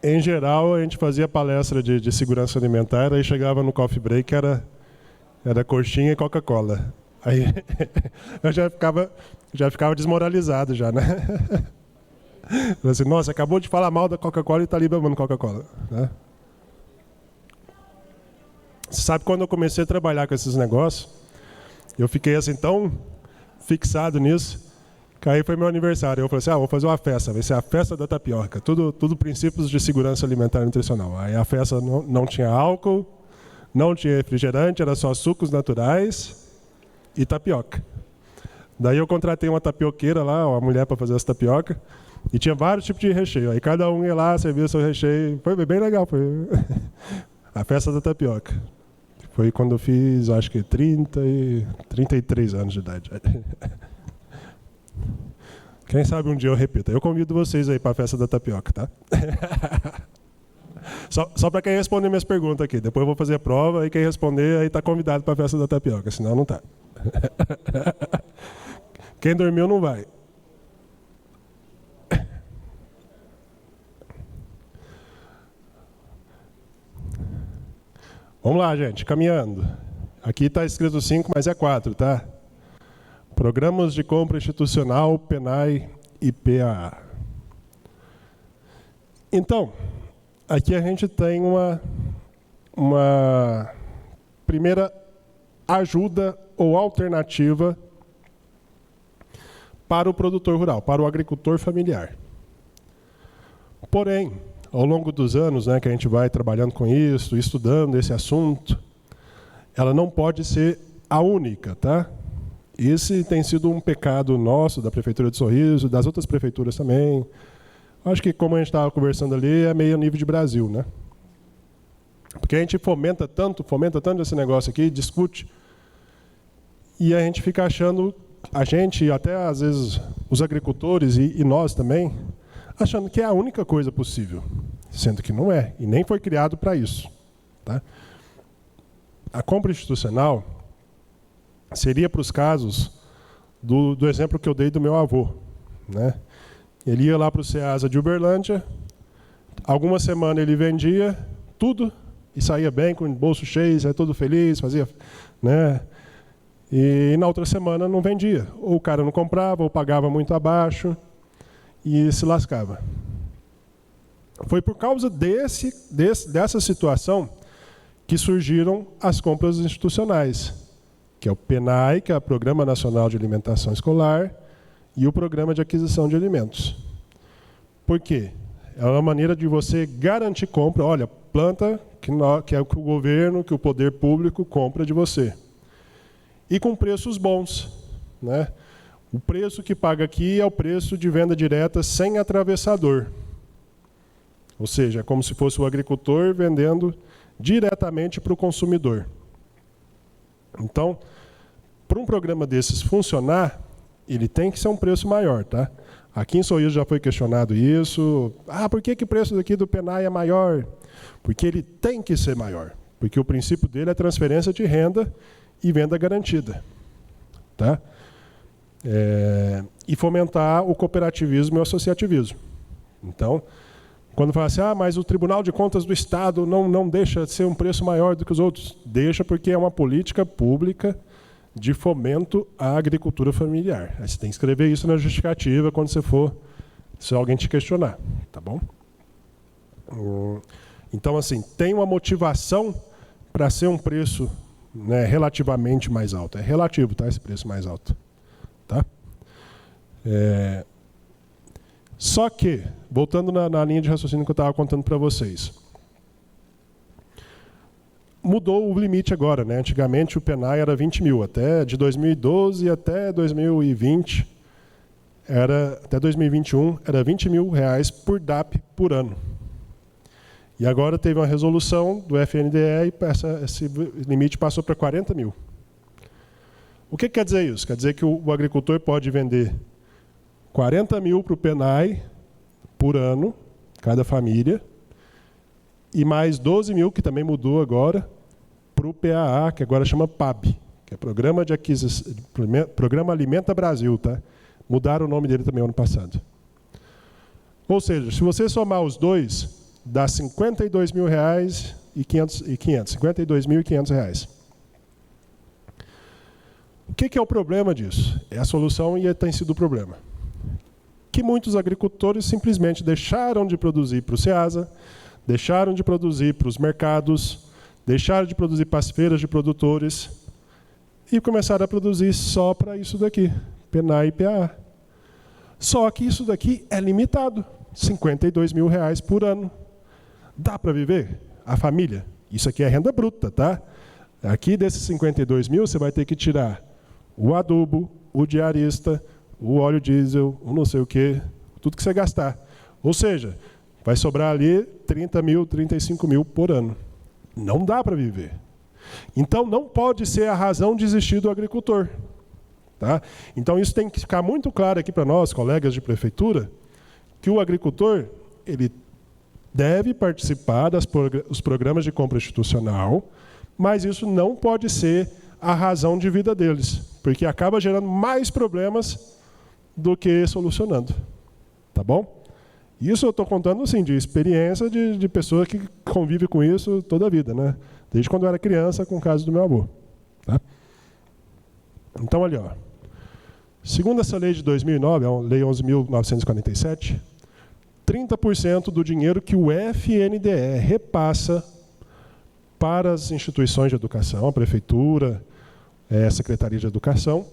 Em geral, a gente fazia palestra de segurança alimentar, aí chegava no coffee break, era coxinha e Coca-Cola. Aí eu já ficava desmoralizado já, né? Eu assim, nossa, acabou de falar mal da Coca-Cola e está ali bebendo Coca-Cola, né? Você sabe, quando eu comecei a trabalhar com esses negócios, eu fiquei assim tão fixado nisso, que aí foi meu aniversário. Eu falei assim, vou fazer uma festa, vai ser a festa da tapioca. Tudo princípios de segurança alimentar e nutricional. Aí a festa não tinha álcool, não tinha refrigerante, era só sucos naturais e tapioca. Daí eu contratei uma tapioqueira lá, uma mulher para fazer essa tapioca, e tinha vários tipos de recheio. Aí cada um ia lá, servia seu recheio. Foi bem legal, foi a festa da tapioca. Foi quando eu fiz, acho que 33 anos de idade. Quem sabe um dia eu repito. Eu convido vocês aí para a festa da tapioca, tá? Só para quem responder minhas perguntas aqui. Depois eu vou fazer a prova e quem responder aí está convidado para a festa da tapioca, senão não está. Quem dormiu não vai. Vamos lá, gente, caminhando. Aqui está escrito 5, mas é 4, tá? Programas de compra institucional, PNAE e PAA. Então, aqui a gente tem uma primeira ajuda ou alternativa para o produtor rural, para o agricultor familiar. Porém, ao longo dos anos, né, que a gente vai trabalhando com isso, estudando esse assunto, ela não pode ser a única, tá? Esse tem sido um pecado nosso, da Prefeitura de Sorriso, das outras prefeituras também. Acho que, como a gente estava conversando ali, é meio a nível de Brasil, né? Porque a gente fomenta tanto esse negócio aqui, discute, e a gente fica achando, a gente, até às vezes os agricultores e nós também, achando que é a única coisa possível, sendo que não é, e nem foi criado para isso, tá? A compra institucional seria para os casos do exemplo que eu dei do meu avô, né? Ele ia lá para o Ceasa de Uberlândia, alguma semana ele vendia tudo e saía bem, com o bolso cheio, saía todo feliz, fazia, né? E na outra semana não vendia, ou o cara não comprava, ou pagava muito abaixo, e se lascava. Foi por causa dessa situação que surgiram as compras institucionais, que é o PNAE, que é o Programa Nacional de Alimentação Escolar, e o Programa de Aquisição de Alimentos. Por quê? É uma maneira de você garantir compra. Olha, planta que é o que o governo, que o poder público compra de você. E com preços bons, né? O preço que paga aqui é o preço de venda direta sem atravessador. Ou seja, é como se fosse o agricultor vendendo diretamente para o consumidor. Então, para um programa desses funcionar, ele tem que ser um preço maior, tá? Aqui em Sorriso já foi questionado isso. Por que o preço daqui do PNAE é maior? Porque ele tem que ser maior. Porque o princípio dele é transferência de renda e venda garantida, tá? E fomentar o cooperativismo e o associativismo. Então, quando fala assim, mas o Tribunal de Contas do Estado não deixa de ser um preço maior do que os outros. Deixa, porque é uma política pública de fomento à agricultura familiar. Aí você tem que escrever isso na justificativa quando se alguém te questionar, tá bom? Então, assim, tem uma motivação para ser um preço, né, relativamente mais alto. É relativo, tá, esse preço mais alto. Tá? Só que, voltando na linha de raciocínio que eu estava contando para vocês, mudou o limite agora, né? Antigamente o PNAE era 20 mil, de 2012 até 2020, até 2021, era 20 mil reais por DAP por ano. E agora teve uma resolução do FNDE e esse limite passou para 40 mil. O que quer dizer isso? Quer dizer que o agricultor pode vender 40 mil para o PNAE por ano, cada família, e mais 12 mil, que também mudou agora, para o PAA, que agora chama PAB, que é Programa de Aquisição, Programa Alimenta Brasil, tá? Mudaram o nome dele também ano passado. Ou seja, se você somar os dois, dá R$ 52.500. O que é o problema disso? É a solução e tem sido o problema. Que muitos agricultores simplesmente deixaram de produzir para o SEASA, deixaram de produzir para os mercados, deixaram de produzir para as feiras de produtores e começaram a produzir só para isso daqui, PNAE e PAA. Só que isso daqui é limitado, R$ 52.000 por ano. Dá para viver? A família? Isso aqui é renda bruta, tá? Aqui desses 52 mil você vai ter que tirar o adubo, o diarista, o óleo diesel, o não sei o quê, tudo que você gastar. Ou seja, vai sobrar ali 30 mil, 35 mil por ano. Não dá para viver. Então não pode ser a razão de existir do agricultor. Tá? Então isso tem que ficar muito claro aqui para nós, colegas de prefeitura, que o agricultor ele deve participar dos programas de compra institucional, mas isso não pode ser a razão de vida deles, porque acaba gerando mais problemas do que solucionando. Tá bom? Isso eu estou contando assim, de experiência de pessoa que convive com isso toda a vida, né? Desde quando eu era criança, com o caso do meu avô. Tá? Então, ali, ó. Segundo essa lei de 2009, a Lei 11.947, 30% do dinheiro que o FNDE repassa para as instituições de educação, a prefeitura, a Secretaria de Educação,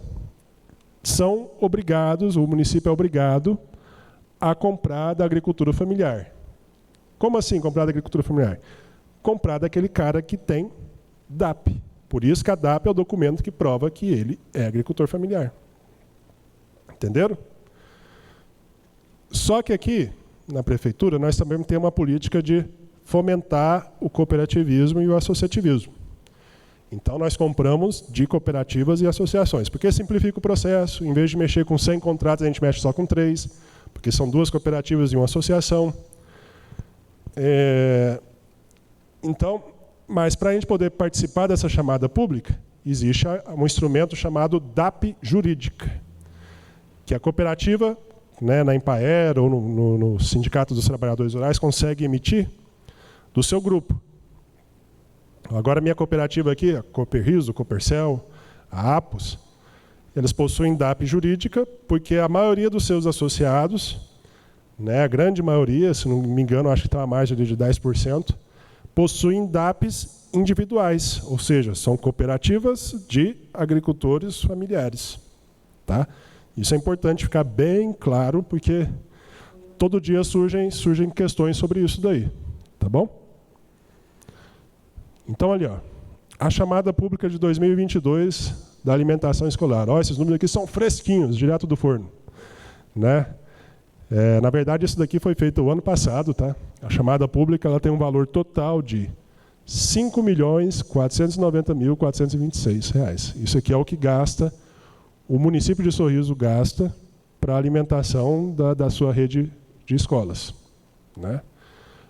são obrigados, o município é obrigado a comprar da agricultura familiar. Como assim comprar da agricultura familiar? Comprar daquele cara que tem DAP. Por isso que a DAP é o documento que prova que ele é agricultor familiar. Entenderam? Só que aqui, na prefeitura, nós também temos uma política de fomentar o cooperativismo e o associativismo. Então, nós compramos de cooperativas e associações, porque simplifica o processo. Em vez de mexer com 100 contratos, a gente mexe só com 3, porque são 2 cooperativas e uma associação. Então, mas para a gente poder participar dessa chamada pública, existe um instrumento chamado DAP Jurídica, que a cooperativa, né, na Empaer ou no Sindicato dos Trabalhadores Rurais, consegue emitir do seu grupo. Agora, a minha cooperativa aqui, a Cooperriso, a Coopercel, a Apos, eles possuem DAP jurídica, porque a maioria dos seus associados, né, a grande maioria, se não me engano, acho que está a margem de 10%, possuem DAPs individuais, ou seja, são cooperativas de agricultores familiares. Tá? Isso é importante ficar bem claro, porque todo dia surgem questões sobre isso daí. Tá bom? Então, ali, ó, a chamada pública de 2022 da alimentação escolar. Ó, esses números aqui são fresquinhos, direto do forno. Né? Na verdade, isso daqui foi feito o ano passado. Tá? A chamada pública ela tem um valor total de R$ 5.490.426. Isso aqui é o que gasta, o município de Sorriso gasta para a alimentação da sua rede de escolas. Né?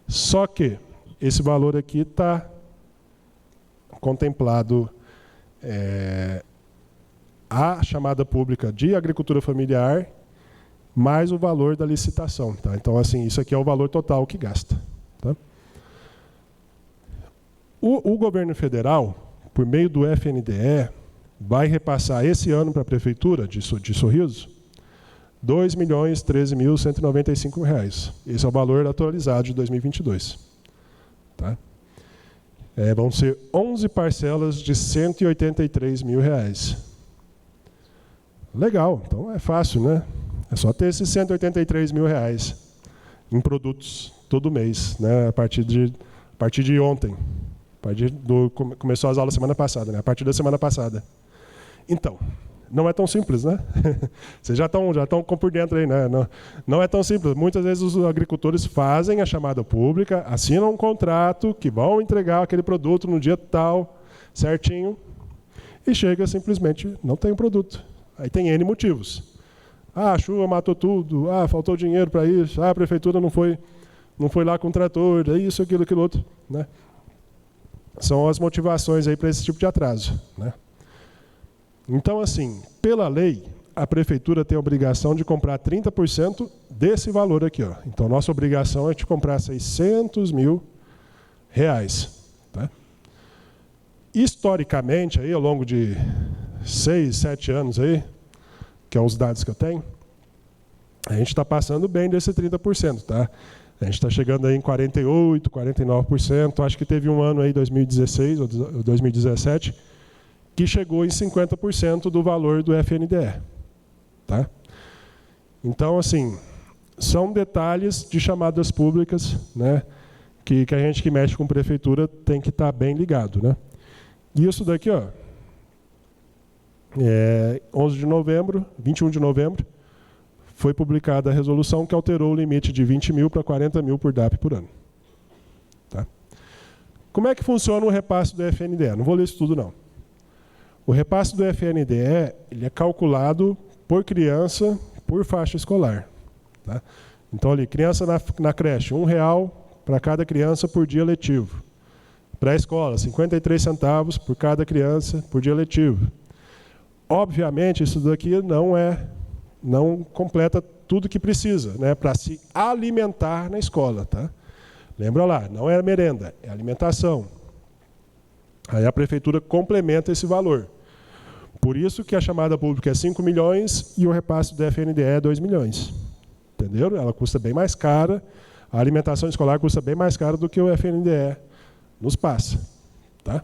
Só que esse valor aqui está contemplado a chamada pública de agricultura familiar, mais o valor da licitação. Tá? Então, assim, isso aqui é o valor total que gasta. Tá? O governo federal, por meio do FNDE, vai repassar esse ano para a prefeitura de Sorriso R$ 2.013.195. Esse é o valor atualizado de 2022. Tá? Vão ser 11 parcelas de R$ 183 mil. Legal, então é fácil, né? É só ter esses R$ 183 mil em produtos todo mês, né? A partir de ontem. Começou as aulas semana passada, né? A partir da semana passada. Então, não é tão simples, né? Vocês já estão por dentro aí, né? Não é tão simples. Muitas vezes os agricultores fazem a chamada pública, assinam um contrato que vão entregar aquele produto no dia tal, certinho, e chega simplesmente, não tem o produto. Aí tem N motivos. A chuva matou tudo, faltou dinheiro para isso, a prefeitura não foi lá com o trator, isso, aquilo, outro. Né? São as motivações aí para esse tipo de atraso. Né? Então, assim, pela lei, a prefeitura tem a obrigação de comprar 30% desse valor aqui, ó. Então, nossa obrigação é de comprar R$600 mil. Tá? Historicamente, aí, ao longo de 6, 7 anos, aí, que são os dados que eu tenho, a gente está passando bem desse 30%. Tá? A gente está chegando aí em 48%, 49%. Acho que teve um ano aí, 2016 ou 2017, que chegou em 50% do valor do FNDE. Tá? Então, assim, são detalhes de chamadas públicas, né, que a gente que mexe com prefeitura tem que estar bem ligado. Né? E isso daqui, ó, 11 de novembro, 21 de novembro, foi publicada a resolução que alterou o limite de 20 mil para 40 mil por DAP por ano. Tá? Como é que funciona o repasse do FNDE? Não vou ler isso tudo, não. O repasse do FNDE ele é calculado por criança, por faixa escolar. Tá? Então, ali, criança na creche, R$1 para cada criança por dia letivo. Pré-escola, 53 centavos por cada criança por dia letivo. Obviamente, isso daqui não completa tudo que precisa, né, para se alimentar na escola. Tá? Lembra lá, não é merenda, é alimentação. Aí a prefeitura complementa esse valor. Por isso que a chamada pública é 5 milhões e o repasse do FNDE é 2 milhões. Entenderam? Ela custa bem mais cara, a alimentação escolar custa bem mais cara do que o FNDE nos passa. Tá?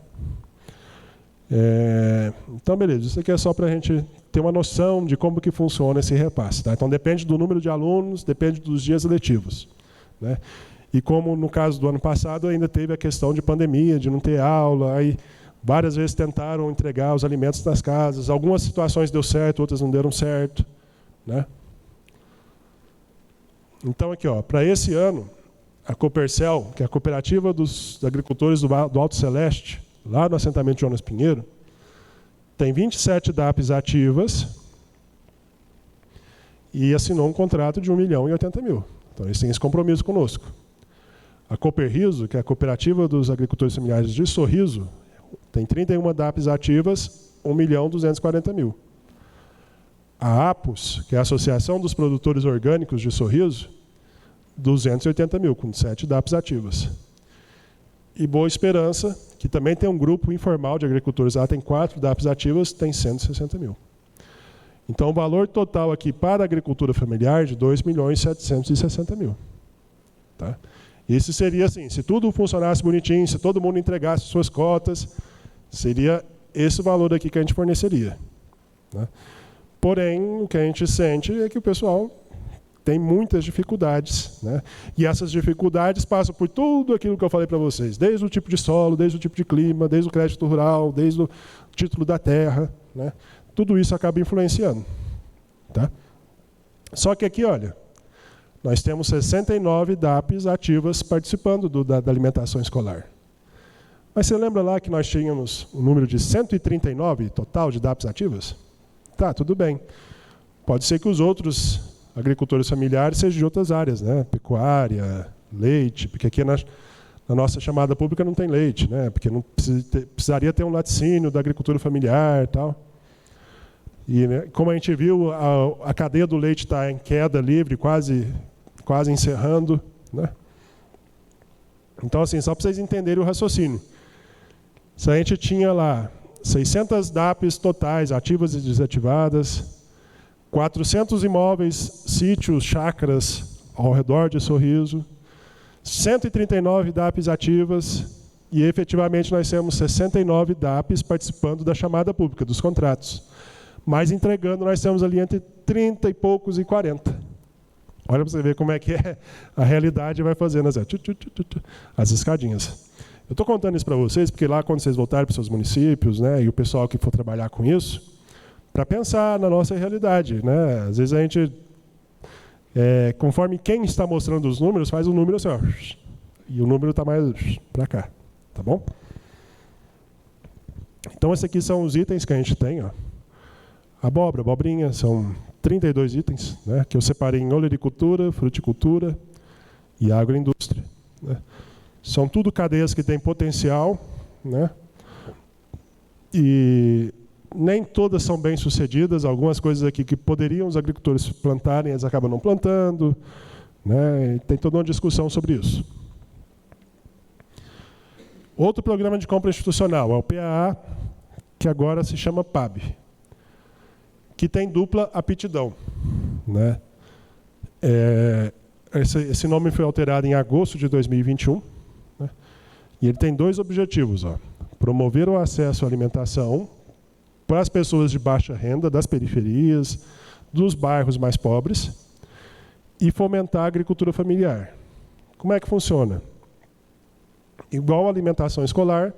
Então, beleza, isso aqui é só para a gente ter uma noção de como que funciona esse repasse. Tá? Então, depende do número de alunos, depende dos dias letivos. Né? E como no caso do ano passado, ainda teve a questão de pandemia, de não ter aula, aí várias vezes tentaram entregar os alimentos nas casas, algumas situações deu certo, outras não deram certo. Né? Então, aqui, para esse ano, a Copercel, que é a Cooperativa dos Agricultores do Alto Celeste, lá no assentamento Jonas Pinheiro, tem 27 DAPs ativas e assinou um contrato de 1.080.000. Então, eles têm esse compromisso conosco. A Cooperriso, que é a Cooperativa dos Agricultores Familiares de Sorriso, tem 31 DAPs ativas, 1.240.000. A APOS, que é a Associação dos Produtores Orgânicos de Sorriso, 280.000, com 7 DAPs ativas. E Boa Esperança, que também tem um grupo informal de agricultores, lá tem 4 DAPs ativas, tem 160.000. Então, o valor total aqui para a agricultura familiar é de 2.760.000. Tá? Isso seria assim, se tudo funcionasse bonitinho, se todo mundo entregasse suas cotas, seria esse valor aqui que a gente forneceria. Né? Porém, o que a gente sente é que o pessoal tem muitas dificuldades. Né? E essas dificuldades passam por tudo aquilo que eu falei para vocês, desde o tipo de solo, desde o tipo de clima, desde o crédito rural, desde o título da terra. Né? Tudo isso acaba influenciando. Tá? Só que aqui, olha, nós temos 69 DAPs ativas participando da alimentação escolar. Mas você lembra lá que nós tínhamos um número de 139 total de DAPs ativas? Tá, tudo bem. Pode ser que os outros agricultores familiares sejam de outras áreas, né? Pecuária, leite, porque aqui na nossa chamada pública não tem leite, né? Porque não precisaria ter um laticínio da agricultura familiar e tal. E, né, como a gente viu, a cadeia do leite está em queda livre, quase encerrando. Né? Então, assim, só para vocês entenderem o raciocínio. Se a gente tinha lá 600 DAPs totais, ativas e desativadas, 400 imóveis, sítios, chácaras ao redor de Sorriso, 139 DAPs ativas, e efetivamente nós temos 69 DAPs participando da chamada pública, dos contratos. Mas entregando, nós temos ali entre 30 e poucos e 40. Olha para você ver como é que é a realidade, vai fazendo as escadinhas. Eu estou contando isso para vocês, porque lá quando vocês voltarem para os seus municípios, né, e o pessoal que for trabalhar com isso, para pensar na nossa realidade. Né? Às vezes a gente, conforme quem está mostrando os números, faz o número assim, ó, e o número está mais para cá. Tá bom? Então, esses aqui são os itens que a gente tem. Ó. Abobrinha, são 32 itens, né, que eu separei em olericultura, fruticultura e agroindústria. Né. São tudo cadeias que têm potencial, né, e nem todas são bem-sucedidas, algumas coisas aqui que poderiam os agricultores plantarem, eles acabam não plantando, né? E tem toda uma discussão sobre isso. Outro programa de compra institucional é o PAA, que agora se chama PAB, que tem dupla aptidão, né? Esse nome foi alterado em agosto de 2021, né? E ele tem dois objetivos, ó. Promover o acesso à alimentação para as pessoas de baixa renda, das periferias, dos bairros mais pobres, e fomentar a agricultura familiar. Como é que funciona? Igual a alimentação escolar,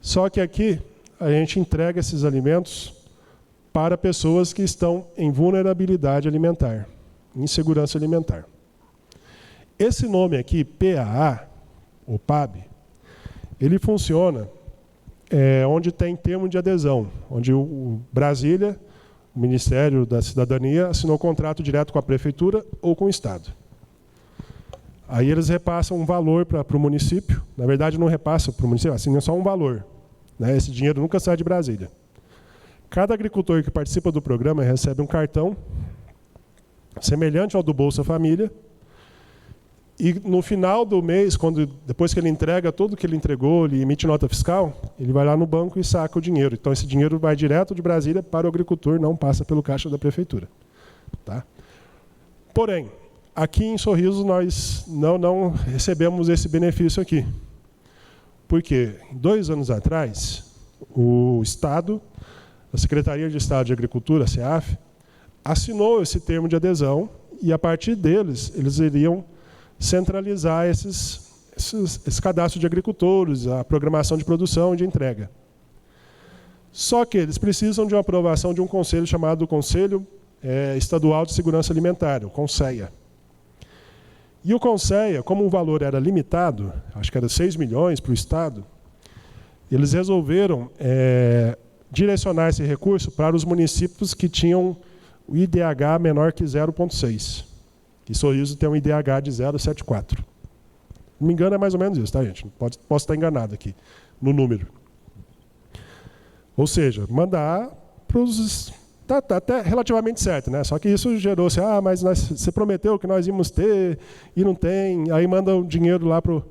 só que aqui a gente entrega esses alimentos para pessoas que estão em vulnerabilidade alimentar, insegurança alimentar. Esse nome aqui, PAA, ou PAB, ele funciona onde tem termo de adesão, onde o Brasília, o Ministério da Cidadania, assinou contrato direto com a Prefeitura ou com o Estado. Aí eles repassam um valor para o município. Na verdade, não repassam para o município, assinam só um valor, né? Esse dinheiro nunca sai de Brasília. Cada agricultor que participa do programa recebe um cartão semelhante ao do Bolsa Família. E no final do mês, depois que ele entrega tudo que ele entregou, ele emite nota fiscal, ele vai lá no banco e saca o dinheiro. Então esse dinheiro vai direto de Brasília para o agricultor, não passa pelo caixa da prefeitura. Tá? Porém, aqui em Sorriso nós não recebemos esse benefício aqui. Porque 2 anos atrás, o Estado, a Secretaria de Estado de Agricultura, a SEAF, assinou esse termo de adesão e a partir deles, eles iriam centralizar esse cadastro de agricultores, a programação de produção e de entrega. Só que eles precisam de uma aprovação de um conselho chamado Conselho Estadual de Segurança Alimentar, o CONSEA. E o CONSEA, como o valor era limitado, acho que era 6 milhões para o Estado, eles resolveram direcionar esse recurso para os municípios que tinham o IDH menor que 0,6. E Sorriso tem um IDH de 0,74. Não me engano, é mais ou menos isso, tá, gente? Posso estar enganado aqui no número. Ou seja, mandar para os... Está até relativamente certo, né? Só que isso gerou assim, mas você prometeu que nós íamos ter e não tem. Aí manda o dinheiro lá para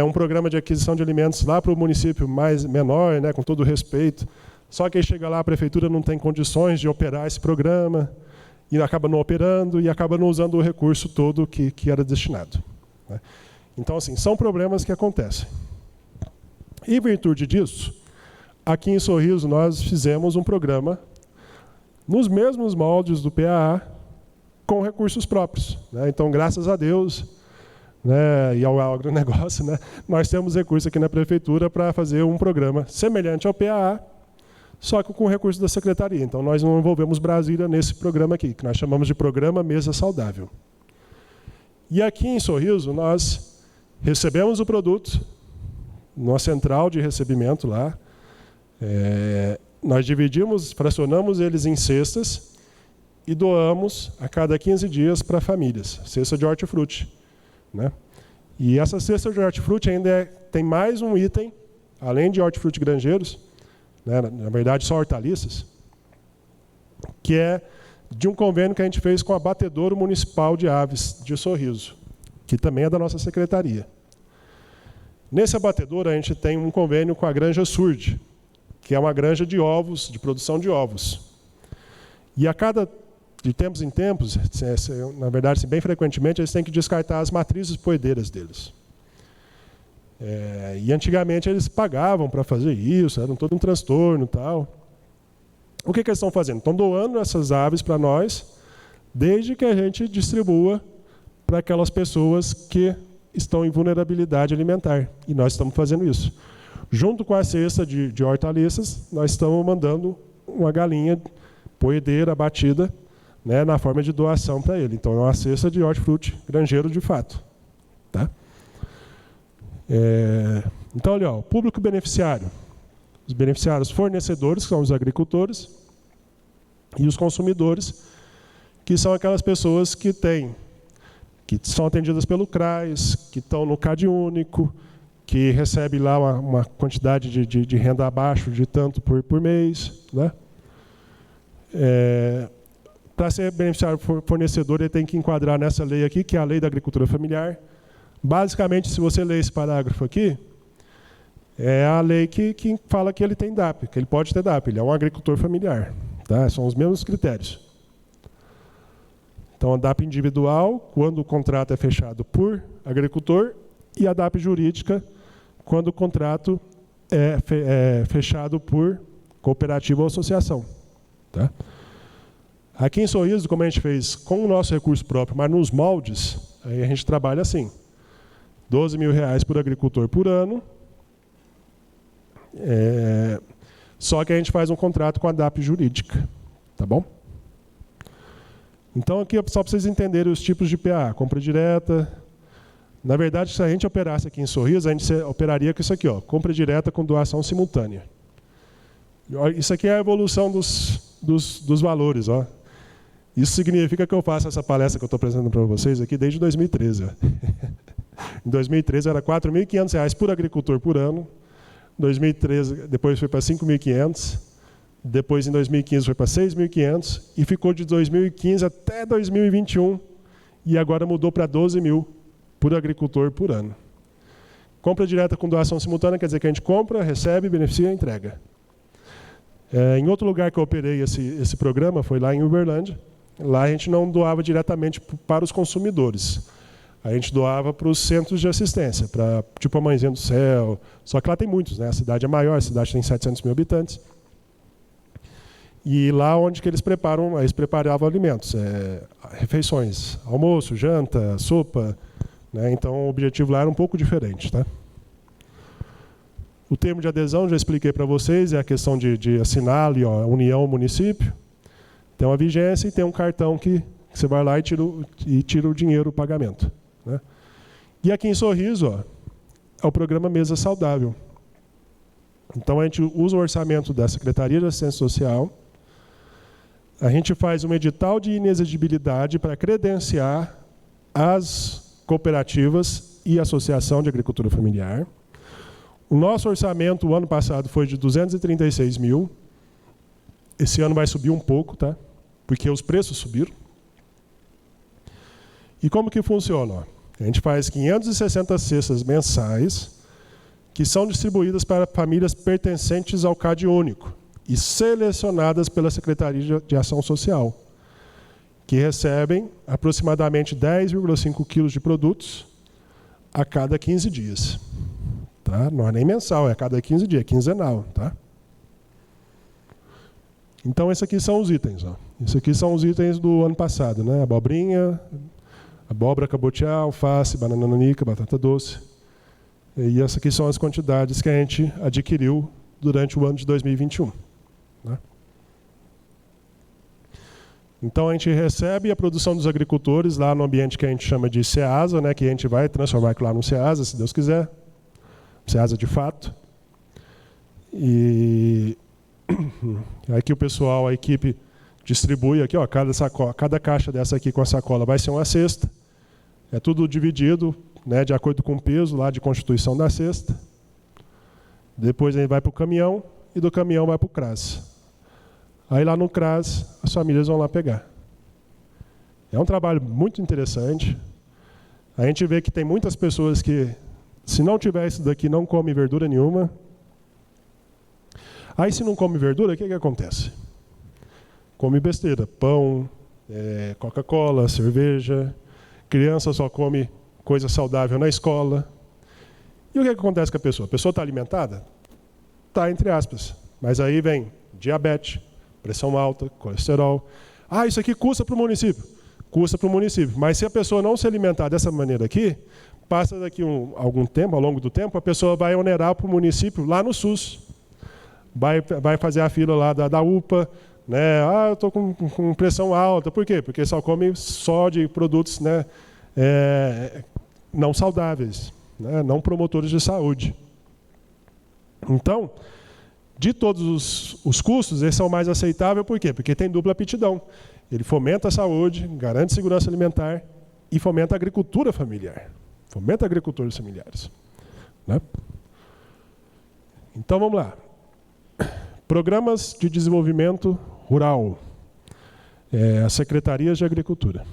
um programa de aquisição de alimentos lá para o município mais menor, né? Com todo o respeito. Só que aí chega lá, a prefeitura não tem condições de operar esse programa, e acaba não operando, e acaba não usando o recurso todo que era destinado. Né? Então, assim, são problemas que acontecem. E, em virtude disso, aqui em Sorriso, nós fizemos um programa nos mesmos moldes do PAA, com recursos próprios. Né? Então, graças a Deus, né, e ao agronegócio, né, nós temos recurso aqui na Prefeitura para fazer um programa semelhante ao PAA, só que com recurso da Secretaria. Então, nós não envolvemos Brasília nesse programa aqui, que nós chamamos de Programa Mesa Saudável. E aqui em Sorriso, nós recebemos o produto, numa central de recebimento lá, nós dividimos, fracionamos eles em cestas e doamos a cada 15 dias para famílias, cesta de hortifruti. Né? E essa cesta de hortifruti ainda tem mais um item, além de hortifruti grangeiros, né, na verdade só hortaliças, que é de um convênio que a gente fez com o Abatedouro Municipal de Aves de Sorriso, que também é da nossa secretaria. Nesse abatedouro a gente tem um convênio com a Granja Surd, que é uma granja de ovos, de produção de ovos. E de tempos em tempos, na verdade, bem frequentemente, eles têm que descartar as matrizes poedeiras deles. E antigamente eles pagavam para fazer isso, era todo um transtorno e tal. O que eles estão fazendo? Estão doando essas aves para nós, desde que a gente distribua para aquelas pessoas que estão em vulnerabilidade alimentar. E nós estamos fazendo isso. Junto com a cesta de hortaliças, nós estamos mandando uma galinha poedeira abatida, né, na forma de doação para ele. Então é uma cesta de hortifruti granjeiro de fato. Tá? Então, olha, o público beneficiário. Os beneficiários fornecedores, que são os agricultores, e os consumidores, que são aquelas pessoas que são atendidas pelo CRAS, que estão no CadÚnico, que recebe lá uma quantidade de renda abaixo de tanto por mês, né? Para ser beneficiário fornecedor, ele tem que enquadrar nessa lei aqui, que é a Lei da Agricultura Familiar. Basicamente, se você ler esse parágrafo aqui, é a lei que fala que ele tem DAP, que ele pode ter DAP, ele é um agricultor familiar. Tá? São os mesmos critérios. Então, a DAP individual, quando o contrato é fechado por agricultor, e a DAP jurídica, quando o contrato é fechado por cooperativa ou associação. Tá? Aqui em Sorriso, como a gente fez com o nosso recurso próprio, mas nos moldes, aí a gente trabalha assim, R$12 mil por agricultor por ano, só que a gente faz um contrato com a DAP jurídica, tá bom? Então aqui só para vocês entenderem os tipos de PA, compra direta. Na verdade, se a gente operasse aqui em Sorriso, a gente operaria com isso aqui, ó, compra direta com doação simultânea. Isso aqui é a evolução dos valores, ó. Isso significa que eu faço essa palestra que eu estou apresentando para vocês aqui desde 2013. Ó. Em 2013 era R$4.500 por agricultor por ano. Em 2013, depois foi para 5.500. Depois, em 2015, foi para 6.500. E ficou de 2015 até 2021. E agora mudou para 12 mil por agricultor por ano. Compra direta com doação simultânea quer dizer que a gente compra, recebe, beneficia e entrega. Em outro lugar que eu operei esse programa foi lá em Uberlândia. Lá a gente não doava diretamente para os consumidores. A gente doava para os centros de assistência, para tipo a Mãezinha do Céu. Só que lá tem muitos, né? A cidade é maior, a cidade tem 700 mil habitantes. E lá onde que eles preparavam alimentos, refeições, almoço, janta, sopa. Né? Então o objetivo lá era um pouco diferente. Tá? O termo de adesão, já expliquei para vocês, é a questão de assinar ali, ó, União, município. Tem uma vigência e tem um cartão que você vai lá e tira o dinheiro, o pagamento. Né? E aqui em Sorriso, ó, é o programa Mesa Saudável. Então a gente usa o orçamento da Secretaria de Assistência Social, a gente faz um edital de inexigibilidade para credenciar as cooperativas e associação de agricultura familiar. O nosso orçamento, o ano passado, foi de 236 mil. Esse ano vai subir um pouco, tá? Porque os preços subiram. E como que funciona? A gente faz 560 cestas mensais que são distribuídas para famílias pertencentes ao CAD único e selecionadas pela Secretaria de Ação Social, que recebem aproximadamente 10,5 quilos de produtos a cada 15 dias. Tá? Não é nem mensal, é a cada 15 dias, é quinzenal. Tá? Então, esses aqui são os itens. Ó. Esses aqui são os itens do ano passado. Né? Abobrinha, abóbora cabotiá, alface, banana nanica, batata doce. E essas aqui são as quantidades que a gente adquiriu durante o ano de 2021. Né? Então, a gente recebe a produção dos agricultores lá no ambiente que a gente chama de SEASA, né? Que a gente vai transformar aquilo lá no SEASA, se Deus quiser. SEASA de fato. E aqui o pessoal, a equipe, distribui aqui, ó, cada caixa dessa aqui com a sacola vai ser uma cesta. É tudo dividido, né, de acordo com o peso lá de constituição da cesta. Depois ele vai para o caminhão e do caminhão vai para o CRAS. Aí lá no CRAS as famílias vão lá pegar. É um trabalho muito interessante. A gente vê que tem muitas pessoas que, se não tiver isso daqui, não come verdura nenhuma. Aí se não come verdura, o que acontece? Come besteira, pão, Coca-Cola, cerveja. Criança só come coisa saudável na escola. E o que acontece com a pessoa? A pessoa está alimentada? Está, entre aspas. Mas aí vem diabetes, pressão alta, colesterol. Ah, isso aqui custa para o município. Custa para o município. Mas se a pessoa não se alimentar dessa maneira aqui, passa daqui algum tempo, ao longo do tempo, a pessoa vai onerar para o município lá no SUS. Vai fazer a fila lá da UPA, né? Ah, eu estou com pressão alta. Por quê? Porque só come só de produtos, né, não saudáveis, né, não promotores de saúde. Então, de todos os custos, esse é o mais aceitável. Por quê? Porque tem dupla aptidão. Ele fomenta a saúde, garante segurança alimentar e fomenta a agricultura familiar. Fomenta agricultores familiares. né? Então, vamos lá. Programas de desenvolvimento rural. As secretarias de agricultura.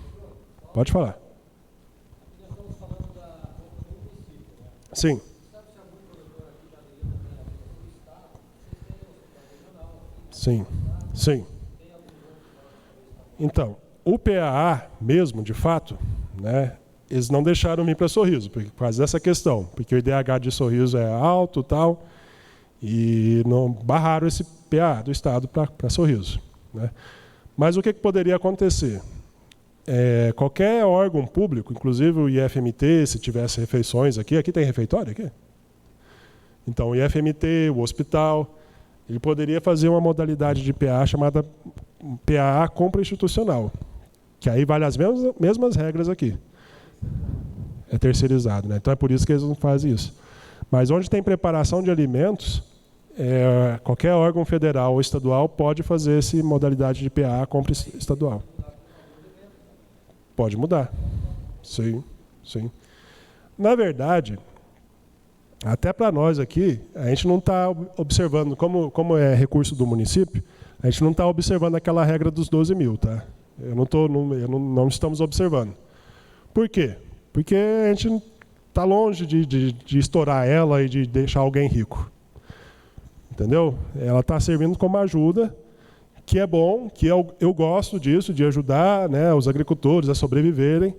Pode falar. Sim. Sim, sim. Então, o PAA mesmo, de fato, né, eles não deixaram vir para Sorriso, por causa dessa questão, porque o IDH de Sorriso é alto e tal, e não barraram esse PAA do Estado para Sorriso, né? Mas o que poderia acontecer? Qualquer órgão público, inclusive o IFMT, se tivesse refeições aqui tem refeitório aqui? Então, o IFMT, o hospital, ele poderia fazer uma modalidade de PA chamada PAA compra institucional, que aí vale as mesmas regras aqui. É terceirizado, né? Então é por isso que eles não fazem isso. Mas onde tem preparação de alimentos, qualquer órgão federal ou estadual pode fazer essa modalidade de PA compra estadual. Pode mudar. Sim, sim. Na verdade, até para nós aqui, a gente não está observando, como é recurso do município, a gente não está observando aquela regra dos 12 mil, tá? Não estamos observando. Por quê? Porque a gente está longe de estourar ela e de deixar alguém rico. Entendeu? Ela está servindo como ajuda, que é bom, que eu gosto disso, de ajudar, né, os agricultores a sobreviverem,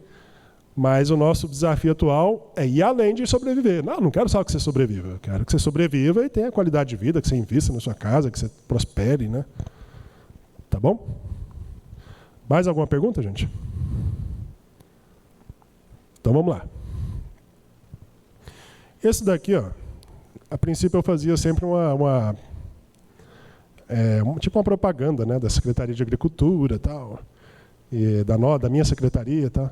mas o nosso desafio atual é ir além de sobreviver. Não quero só que você sobreviva, eu quero que você sobreviva e tenha qualidade de vida, que você invista na sua casa, que você prospere, né? Tá bom? Mais alguma pergunta, gente? Então vamos lá. Esse daqui, ó, a princípio eu fazia sempre tipo uma propaganda, né, da Secretaria de Agricultura, tal, e da minha secretaria, tal.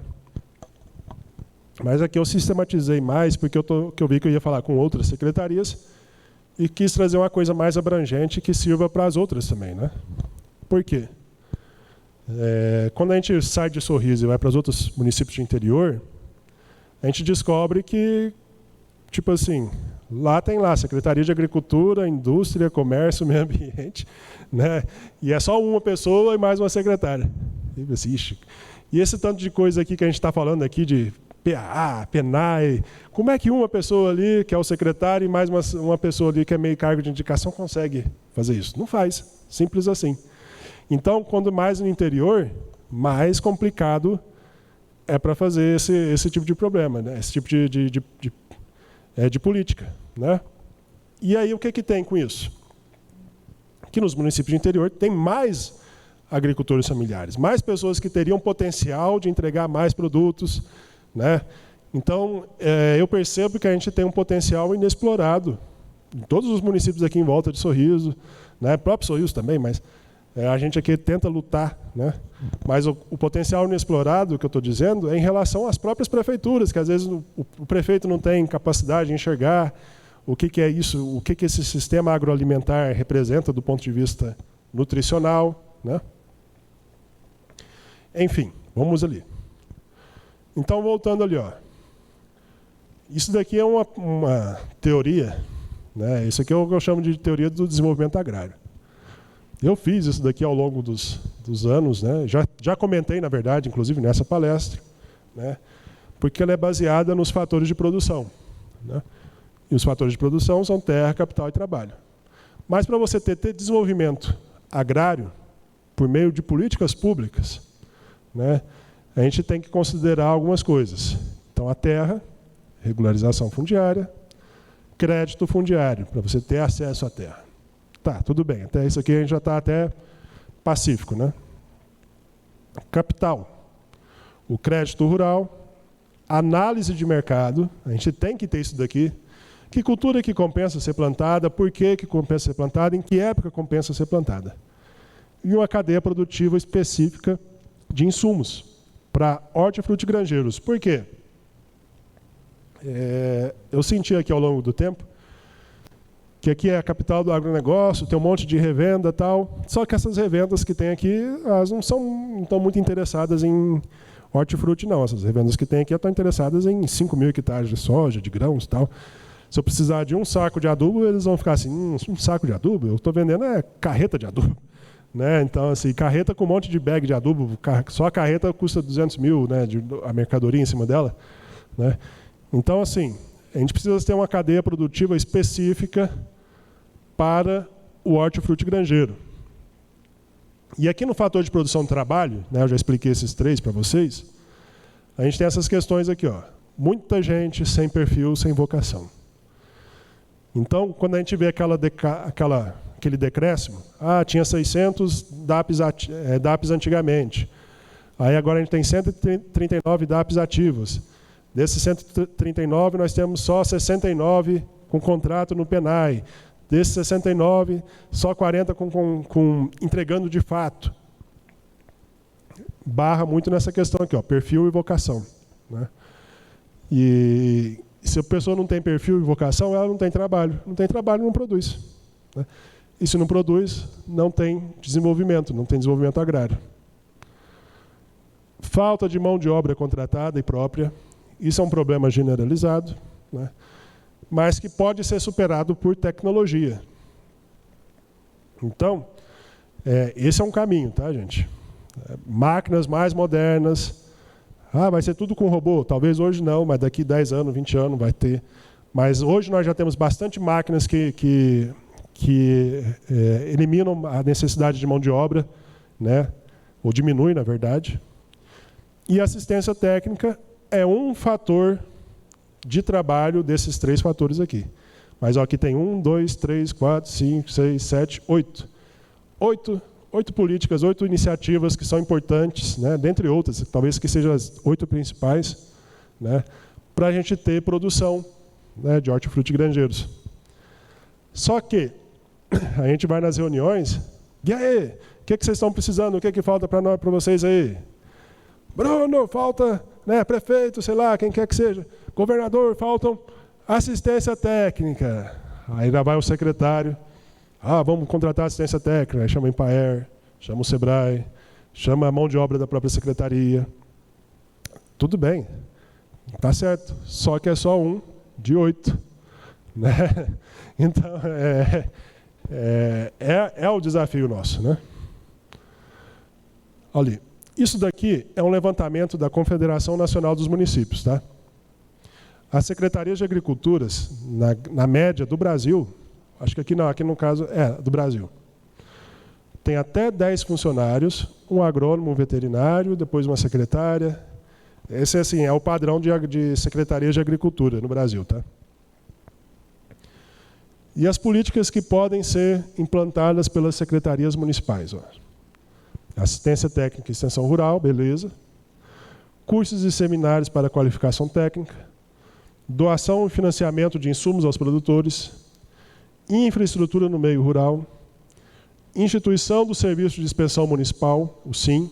Mas aqui eu sistematizei mais porque eu vi que eu ia falar com outras secretarias e quis trazer uma coisa mais abrangente que sirva para as outras também, né? Por quê? Quando a gente sai de Sorriso e vai para os outros municípios de interior, a gente descobre que, tipo assim, lá tem Secretaria de Agricultura, Indústria, Comércio, Meio Ambiente, né? E é só uma pessoa e mais uma secretária. E esse tanto de coisa aqui que a gente está falando aqui de PAA, PENAI, como é que uma pessoa ali, que é o secretário, e mais uma pessoa ali que é meio cargo de indicação, consegue fazer isso? Não faz, simples assim. Então, quando mais no interior, mais complicado é para fazer esse tipo de problema, né? Esse tipo de política, né? E aí o que tem com isso? Que nos municípios de interior tem mais agricultores familiares, mais pessoas que teriam potencial de entregar mais produtos, né? Então, eu percebo que a gente tem um potencial inexplorado em todos os municípios aqui em volta de Sorriso, né? Próprio Sorriso também, mas a gente aqui tenta lutar, né? Mas o potencial inexplorado, que eu estou dizendo, é em relação às próprias prefeituras, que às vezes o prefeito não tem capacidade de enxergar o que é isso, o que esse sistema agroalimentar representa do ponto de vista nutricional, né? Enfim, vamos ali. Então, voltando ali, ó. Isso daqui é uma teoria, né? Isso aqui é o que eu chamo de teoria do desenvolvimento agrário. Eu fiz isso daqui ao longo dos anos, né? Já comentei, na verdade, inclusive nessa palestra, né? Porque ela é baseada nos fatores de produção, né? E os fatores de produção são terra, capital e trabalho. Mas para você ter desenvolvimento agrário por meio de políticas públicas, né, a gente tem que considerar algumas coisas. Então, a terra, regularização fundiária, crédito fundiário, para você ter acesso à terra. Tá, tudo bem. Até isso aqui a gente já está até pacífico, né? Capital, o crédito rural, análise de mercado, a gente tem que ter isso daqui. Que cultura que compensa ser plantada, por que compensa ser plantada, em que época compensa ser plantada. E uma cadeia produtiva específica de insumos para hortifrutigranjeiros. Por quê? Eu senti aqui ao longo do tempo que aqui é a capital do agronegócio, tem um monte de revenda e tal, só que essas revendas que tem aqui, elas não estão muito interessadas em hortifruti, não. Essas revendas que tem aqui estão interessadas em 5.000 hectares de soja, de grãos e tal. Se eu precisar de um saco de adubo, eles vão ficar assim, um saco de adubo? Eu estou vendendo carreta de adubo. Né? Então, assim, carreta com um monte de bag de adubo, só a carreta custa 200 mil, né, a mercadoria em cima dela. Né? Então, assim, a gente precisa ter uma cadeia produtiva específica para o hortifruti granjeiro. E aqui no fator de produção do trabalho, né, eu já expliquei esses 3 para vocês, a gente tem essas questões aqui, ó. Muita gente sem perfil, sem vocação. Então, quando a gente vê aquele decréscimo, tinha 600 DAPs antigamente, aí agora a gente tem 139 DAPs ativos. Desses 139, nós temos só 69 com contrato no PENAI. Desses 69, só 40 com entregando de fato. Barra muito nessa questão aqui, ó, perfil e vocação. Né? E se a pessoa não tem perfil e vocação, ela não tem trabalho. Não tem trabalho, não produz. Né? E se não produz, não tem desenvolvimento agrário. Falta de mão de obra contratada e própria. Isso é um problema generalizado, né? Mas que pode ser superado por tecnologia. Então, esse é um caminho, tá, gente? Máquinas mais modernas. Vai ser tudo com robô? Talvez hoje não, mas daqui 10 anos, 20 anos vai ter. Mas hoje nós já temos bastante máquinas que eliminam a necessidade de mão de obra, né? Ou diminui, na verdade. E assistência técnica é um fator de trabalho desses 3 fatores aqui. Mas ó, aqui tem 1, 2, 3, 4, 5, 6, 7, 8. 8 políticas, 8 iniciativas que são importantes, né, dentre outras, talvez que sejam as 8 principais, né, para a gente ter produção, né, de hortifruti granjeiros. Só que a gente vai nas reuniões, e aí, o que vocês estão precisando? O que falta para vocês aí? Bruno, falta, né, prefeito, sei lá, quem quer que seja. Governador, faltam assistência técnica. Aí lá vai o secretário. Vamos contratar assistência técnica. Aí chama a Empaer, chama o Sebrae, chama a mão de obra da própria secretaria. Tudo bem, tá certo. Só que é só um de 8. Né? Então, é o desafio nosso. Né? Olha, isso daqui é um levantamento da Confederação Nacional dos Municípios. Tá? As secretarias de agriculturas, na média do Brasil, acho que aqui no caso do Brasil, tem até 10 funcionários, um agrônomo, um veterinário, depois uma secretária. Esse assim, é o padrão de secretarias de agricultura no Brasil. Tá? E as políticas que podem ser implantadas pelas secretarias municipais. Ó. Assistência técnica e extensão rural, beleza. Cursos e seminários para qualificação técnica. Doação e financiamento de insumos aos produtores, infraestrutura no meio rural, instituição do Serviço de Inspeção Municipal, o SIM.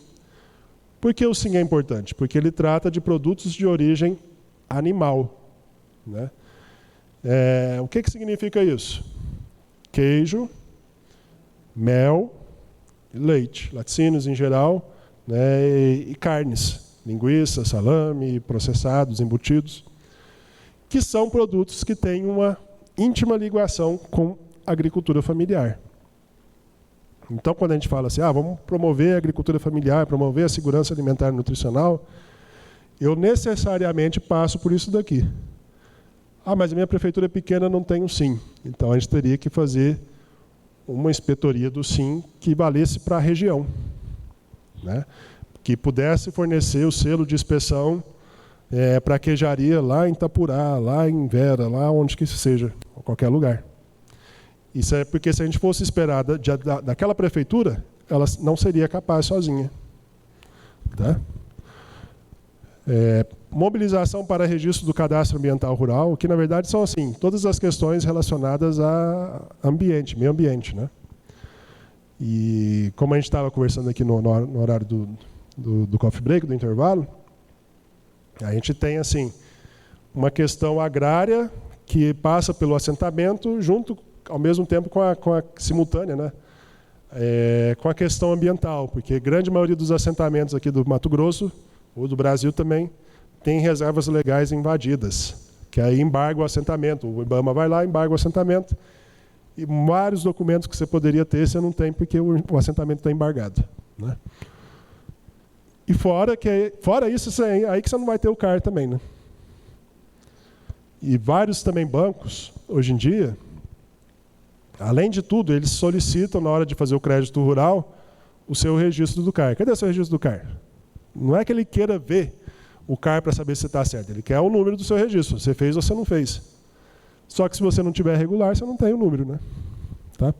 Por que o SIM é importante? Porque ele trata de produtos de origem animal. Né? O que significa isso? Queijo, mel e leite, laticínios em geral, né, e carnes, linguiça, salame, processados, embutidos, que são produtos que têm uma íntima ligação com a agricultura familiar. Então, quando a gente fala assim, vamos promover a agricultura familiar, promover a segurança alimentar e nutricional, eu necessariamente passo por isso daqui. Mas a minha prefeitura pequena não tem um SIM. Então, a gente teria que fazer uma inspetoria do SIM que valesse para a região. Né? Que pudesse fornecer o selo de inspeção para a queijaria lá em Itapurá, lá em Vera, lá onde que seja, em qualquer lugar. Isso é porque se a gente fosse esperar daquela prefeitura, ela não seria capaz sozinha. Tá? Mobilização para registro do cadastro ambiental rural, que na verdade são assim, todas as questões relacionadas a ambiente, meio ambiente. Né? E como a gente estava conversando aqui no horário do coffee break, do intervalo, a gente tem assim uma questão agrária que passa pelo assentamento junto, ao mesmo tempo, com a simultânea, né? Com a questão ambiental, porque a grande maioria dos assentamentos aqui do Mato Grosso, ou do Brasil também, tem reservas legais invadidas. que aí embarga o assentamento. O IBAMA vai lá, embarga o assentamento, e vários documentos que você poderia ter, você não tem, porque o assentamento está embargado, né? E fora isso, aí que você não vai ter o CAR também, né? E vários também bancos, hoje em dia, além de tudo, eles solicitam, na hora de fazer o crédito rural, o seu registro do CAR. Cadê o seu registro do CAR? Não é que ele queira ver o CAR para saber se está certo. Ele quer o número do seu registro. Você fez ou você não fez. Só que se você não tiver regular, você não tem o número, né? Tá?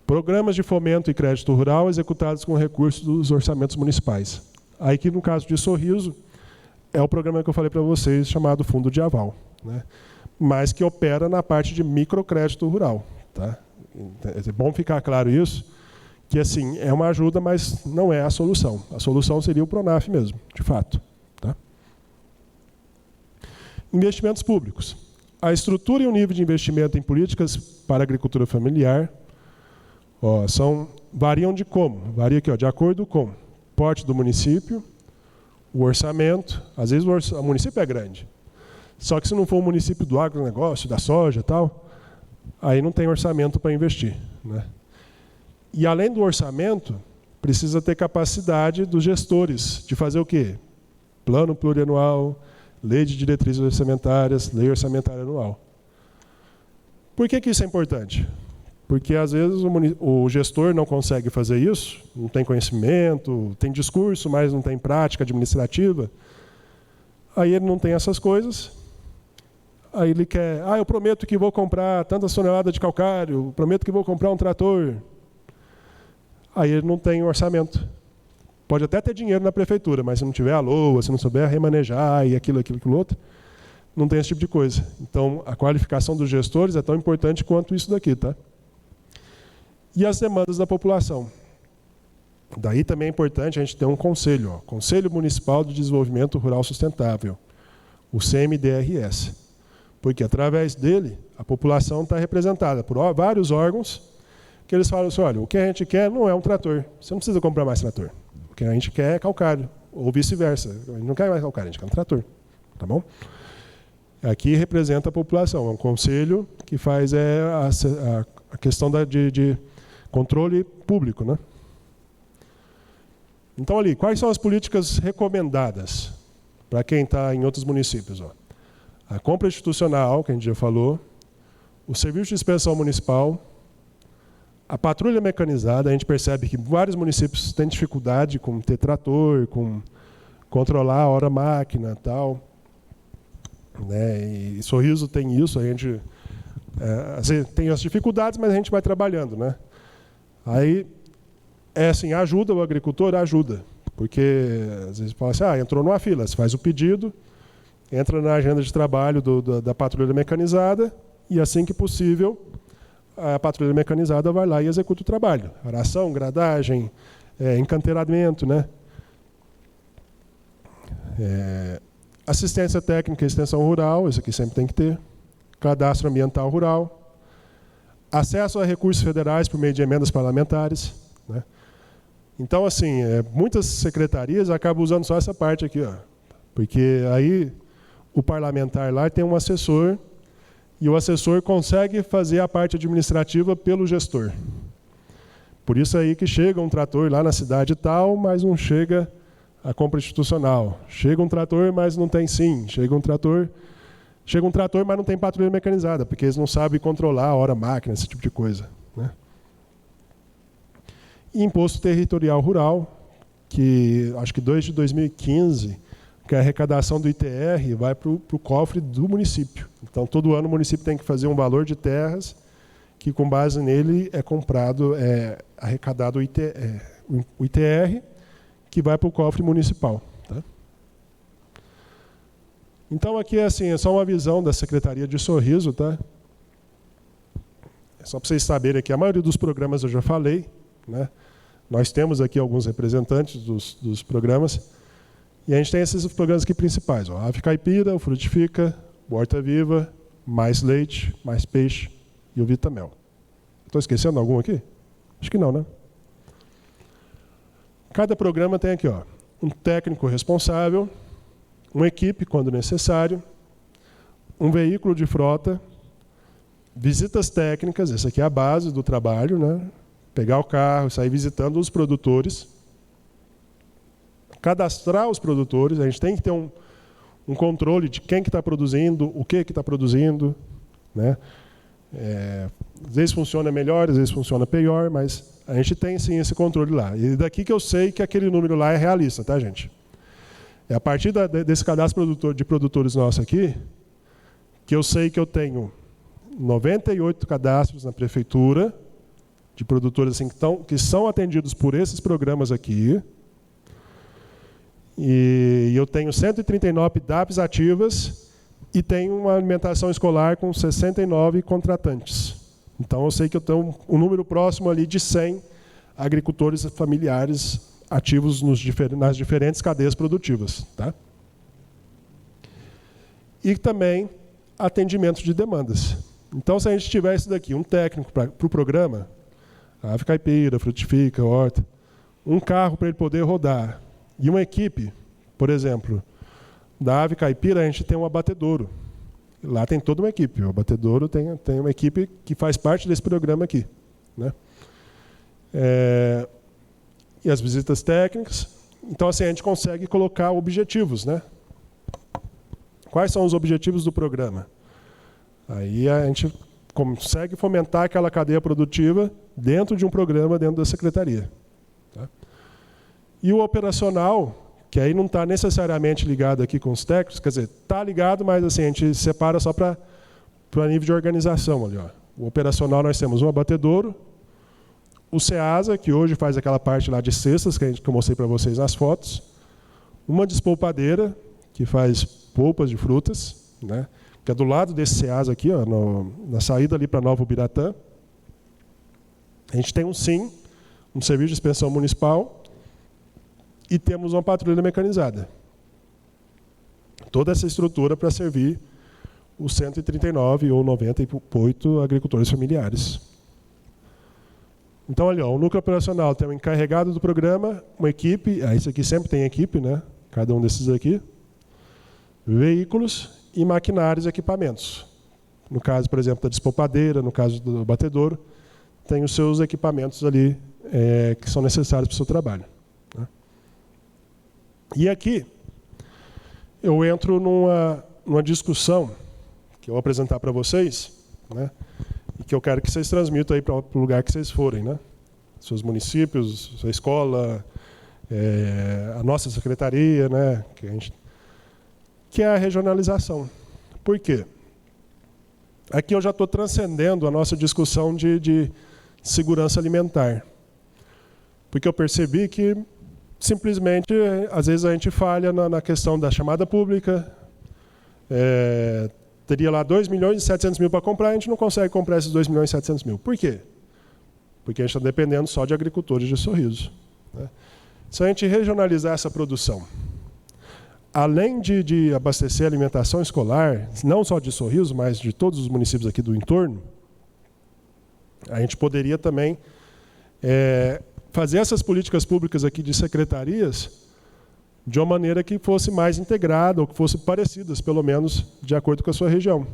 Programas de fomento e crédito rural executados com recursos dos orçamentos municipais. Aí que, no caso de Sorriso, é o programa que eu falei para vocês, chamado Fundo de Aval, né? Mas que opera na parte de microcrédito rural. Tá? É bom ficar claro isso, que assim, é uma ajuda, mas não é a solução. A solução seria o Pronaf mesmo, de fato. Tá? Investimentos públicos. A estrutura e o nível de investimento em políticas para a agricultura familiar variam de como? Varia aqui, de acordo com o porte do município, o orçamento. Às vezes o município é grande. Só que se não for um município do agronegócio, da soja e tal, aí não tem orçamento para investir, né? E além do orçamento, precisa ter capacidade dos gestores de fazer o quê? Plano plurianual, lei de diretrizes orçamentárias, lei orçamentária anual. Por que isso é importante? Porque às vezes o gestor não consegue fazer isso, não tem conhecimento, tem discurso, mas não tem prática administrativa. Aí ele não tem essas coisas. Aí ele quer, eu prometo que vou comprar tantas toneladas de calcário, prometo que vou comprar um trator. Aí ele não tem orçamento. Pode até ter dinheiro na prefeitura, mas se não tiver a LOA, se não souber remanejar e aquilo outro, não tem esse tipo de coisa. Então, a qualificação dos gestores é tão importante quanto isso daqui, tá? E as demandas da população. Daí também é importante a gente ter um conselho, Conselho Municipal de Desenvolvimento Rural Sustentável, o CMDRS. Porque através dele, a população está representada por vários órgãos que eles falam assim, olha, o que a gente quer não é um trator, você não precisa comprar mais trator. O que a gente quer é calcário, ou vice-versa. A gente não quer mais calcário, a gente quer um trator. Tá bom? Aqui representa a população, é um conselho que faz a questão de controle público, né? Então, ali, quais são as políticas recomendadas para quem está em outros municípios? A compra institucional, que a gente já falou, o serviço de inspeção municipal, a patrulha mecanizada. A gente percebe que vários municípios têm dificuldade com ter trator, com controlar a hora máquina e tal, né? E Sorriso tem isso, a gente tem as dificuldades, mas a gente vai trabalhando, né? Aí, assim, ajuda o agricultor, ajuda. Porque, às vezes, fala assim, entrou numa fila, você faz o pedido, entra na agenda de trabalho da patrulha mecanizada, e assim que possível, a patrulha mecanizada vai lá e executa o trabalho. Aração, gradagem, encanteiramento, né? Assistência técnica e extensão rural, isso aqui sempre tem que ter. Cadastro ambiental rural. Acesso a recursos federais por meio de emendas parlamentares, né? Então, assim, muitas secretarias acabam usando só essa parte aqui, porque aí o parlamentar lá tem um assessor, e o assessor consegue fazer a parte administrativa pelo gestor. Por isso aí que chega um trator lá na cidade tal, mas não chega a compra institucional. Chega um trator, mas não tem SIM. Chega um trator, mas não tem patrulha mecanizada, porque eles não sabem controlar a hora máquina, esse tipo de coisa, né? E imposto territorial rural, que acho que desde 2015, que a arrecadação do ITR vai para o cofre do município. Então, todo ano o município tem que fazer um valor de terras que, com base nele, é comprado, arrecadado o ITR, que vai para o cofre municipal. Tá? Então, aqui assim, é só uma visão da Secretaria de Sorriso. Tá? É só para vocês saberem que a maioria dos programas eu já falei, né? Nós temos aqui alguns representantes dos programas. E a gente tem esses programas aqui principais, Ave Caipira, o Frutifica, o Horta Viva, Mais Leite, Mais Peixe e o Vitamel. Estou esquecendo algum aqui? Acho que não, né? Cada programa tem aqui, um técnico responsável, uma equipe, quando necessário, um veículo de frota, visitas técnicas, essa aqui é a base do trabalho, né? Pegar o carro, sair visitando os produtores, cadastrar os produtores, a gente tem que ter um controle de quem que está produzindo, o que está produzindo, né? Às vezes funciona melhor, às vezes funciona pior, mas a gente tem sim esse controle lá. E daqui que eu sei que aquele número lá é realista, tá, gente? É a partir desse cadastro de produtores nosso aqui, que eu sei que eu tenho 98 cadastros na prefeitura, de produtores assim, que são atendidos por esses programas aqui, e eu tenho 139 DAPs ativas e tenho uma alimentação escolar com 69 contratantes. Então eu sei que eu tenho um número próximo ali de 100 agricultores familiares ativos nas diferentes cadeias produtivas. Tá? E também atendimento de demandas. Então, se a gente tiver isso daqui, um técnico para o programa, ave caipira, frutifica, horta, um carro para ele poder rodar, e uma equipe, por exemplo, da ave caipira a gente tem um abatedouro. Lá tem toda uma equipe. O abatedouro tem uma equipe que faz parte desse programa aqui. Né? E as visitas técnicas. Então, assim, a gente consegue colocar objetivos. Né? Quais são os objetivos do programa? Aí a gente consegue fomentar aquela cadeia produtiva dentro de um programa, dentro da secretaria. Tá? E o operacional, que aí não está necessariamente ligado aqui com os técnicos, quer dizer, está ligado, mas assim, a gente separa só para nível de organização. Ali, ó. O operacional nós temos um abatedouro, o SEASA, que hoje faz aquela parte lá de cestas, que eu mostrei para vocês nas fotos, uma despolpadeira, que faz polpas de frutas, né? Que é do lado desse SEASA aqui, ó, na saída ali para Nova Ubiratã. A gente tem um SIM, um serviço de inspeção municipal, e temos uma patrulha mecanizada. Toda essa estrutura para servir os 139 ou 98 agricultores familiares. Então, olha, o núcleo operacional tem um encarregado do programa, uma equipe, isso aqui sempre tem equipe, né? Cada um desses aqui, veículos e maquinários e equipamentos. No caso, por exemplo, da despolpadeira, no caso do batedouro, tem os seus equipamentos ali que são necessários para o seu trabalho. Né? E aqui, eu entro numa discussão que eu vou apresentar para vocês, né? E que eu quero que vocês transmitam aí para o lugar que vocês forem, né? Seus municípios, sua escola, a nossa secretaria, né? Que é a regionalização. Por quê? Aqui eu já estou transcendendo a nossa discussão de segurança alimentar. Porque eu percebi que, simplesmente, às vezes a gente falha na questão da chamada pública, teria lá 2.700.000 para comprar, a gente não consegue comprar esses 2.700.000. Por quê? Porque a gente está dependendo só de agricultores de Sorriso. Né? Se a gente regionalizar essa produção, além de abastecer a alimentação escolar, não só de Sorriso, mas de todos os municípios aqui do entorno, a gente poderia também fazer essas políticas públicas aqui de secretarias de uma maneira que fosse mais integrada, ou que fosse parecidas, pelo menos, de acordo com a sua região.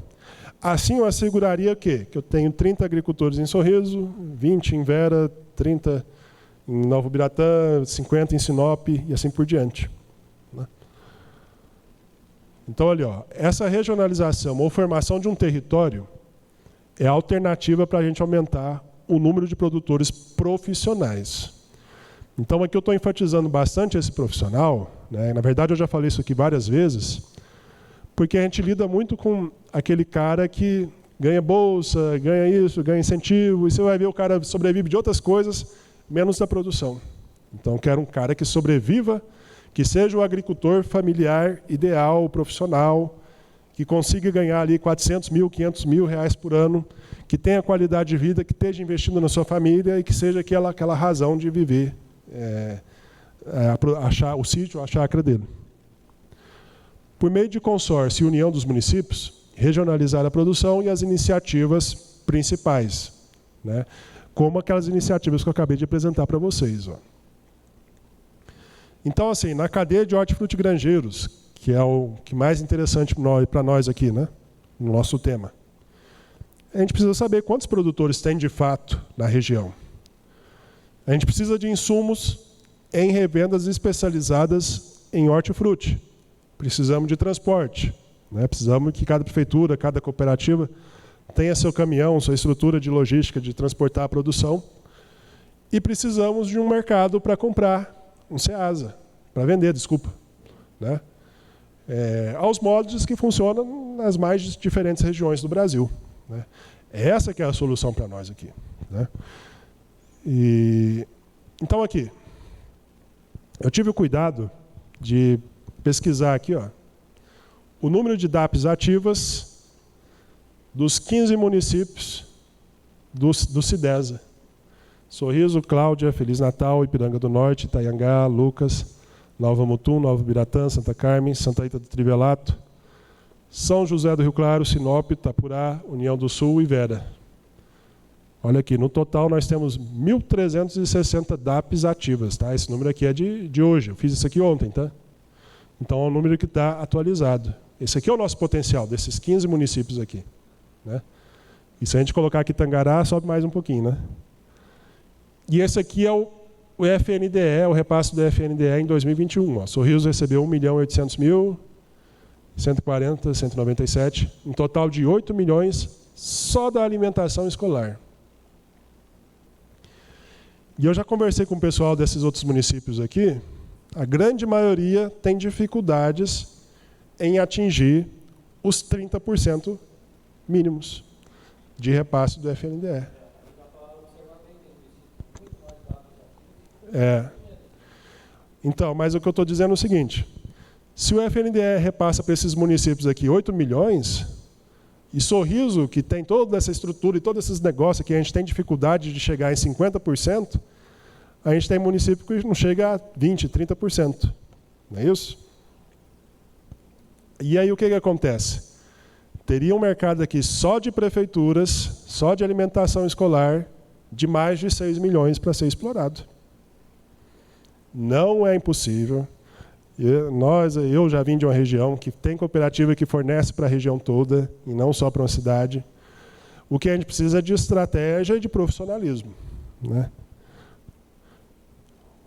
Assim, eu asseguraria que eu tenho 30 agricultores em Sorriso, 20 em Vera, 30 em Nova Ubiratã, 50 em Sinop, e assim por diante. Então, olha, ó, essa regionalização ou formação de um território é a alternativa para a gente aumentar o número de produtores profissionais. Então, aqui eu estou enfatizando bastante esse profissional, né? Na verdade, eu já falei isso aqui várias vezes, porque a gente lida muito com aquele cara que ganha bolsa, ganha isso, ganha incentivo, e você vai ver o cara sobrevive de outras coisas, menos da produção. Então, eu quero um cara que sobreviva, que seja o agricultor familiar ideal, profissional, que consiga ganhar ali 400 mil, 500 mil reais por ano, que tenha qualidade de vida, que esteja investindo na sua família e que seja aquela razão de viver, achar o sítio, a chácara dele. Por meio de consórcio e união dos municípios, regionalizar a produção e as iniciativas principais, né? Como aquelas iniciativas que eu acabei de apresentar para vocês. Ó. Então, assim, na cadeia de hortifrutigranjeiros, que é o que mais interessante para nós aqui, né? no nosso tema. A gente precisa saber quantos produtores tem de fato na região. A gente precisa de insumos em revendas especializadas em hortifruti. Precisamos de transporte, né? Precisamos que cada prefeitura, cada cooperativa tenha seu caminhão, sua estrutura de logística de transportar a produção. E precisamos de um mercado para comprar, um Ceasa, para vender, desculpa, né? Aos moldes que funcionam nas mais diferentes regiões do Brasil, né? Essa que é a solução para nós aqui, né? Então aqui, eu tive o cuidado de pesquisar aqui, ó, o número de DAPs ativas dos 15 municípios do Sidesa. Sorriso, Cláudia, Feliz Natal, Ipiranga do Norte, Itaiangá, Lucas, Nova Mutum, Nova Biratã, Santa Carmen, Santa Rita do Trivelato, São José do Rio Claro, Sinop, Itapurá, União do Sul e Vera. Olha aqui, no total nós temos 1.360 DAPs ativas, tá? Esse número aqui é de hoje, eu fiz isso aqui ontem, tá? Então é um número que está atualizado. Esse aqui é o nosso potencial, desses 15 municípios aqui, né? E se a gente colocar aqui Tangará, sobe mais um pouquinho, né? E esse aqui é o FNDE, o repasse do FNDE em 2021. Ó. Sorriso recebeu 1.800.000, 140, 197, um total de 8 milhões só da alimentação escolar. E eu já conversei com o pessoal desses outros municípios aqui, a grande maioria tem dificuldades em atingir os 30% mínimos de repasse do FNDE. Então, mas o que eu estou dizendo é o seguinte, se o FNDE repassa para esses municípios aqui 8 milhões, e Sorriso, que tem toda essa estrutura e todos esses negócios que a gente tem dificuldade de chegar em 50%, a gente tem município que não chega a 20%, 30%. Não é isso? E aí o que acontece? Teria um mercado aqui só de prefeituras, só de alimentação escolar, de mais de 6 milhões para ser explorado. Não é impossível. Eu já vim de uma região que tem cooperativa que fornece para a região toda, e não só para uma cidade. O que a gente precisa é de estratégia e de profissionalismo, né?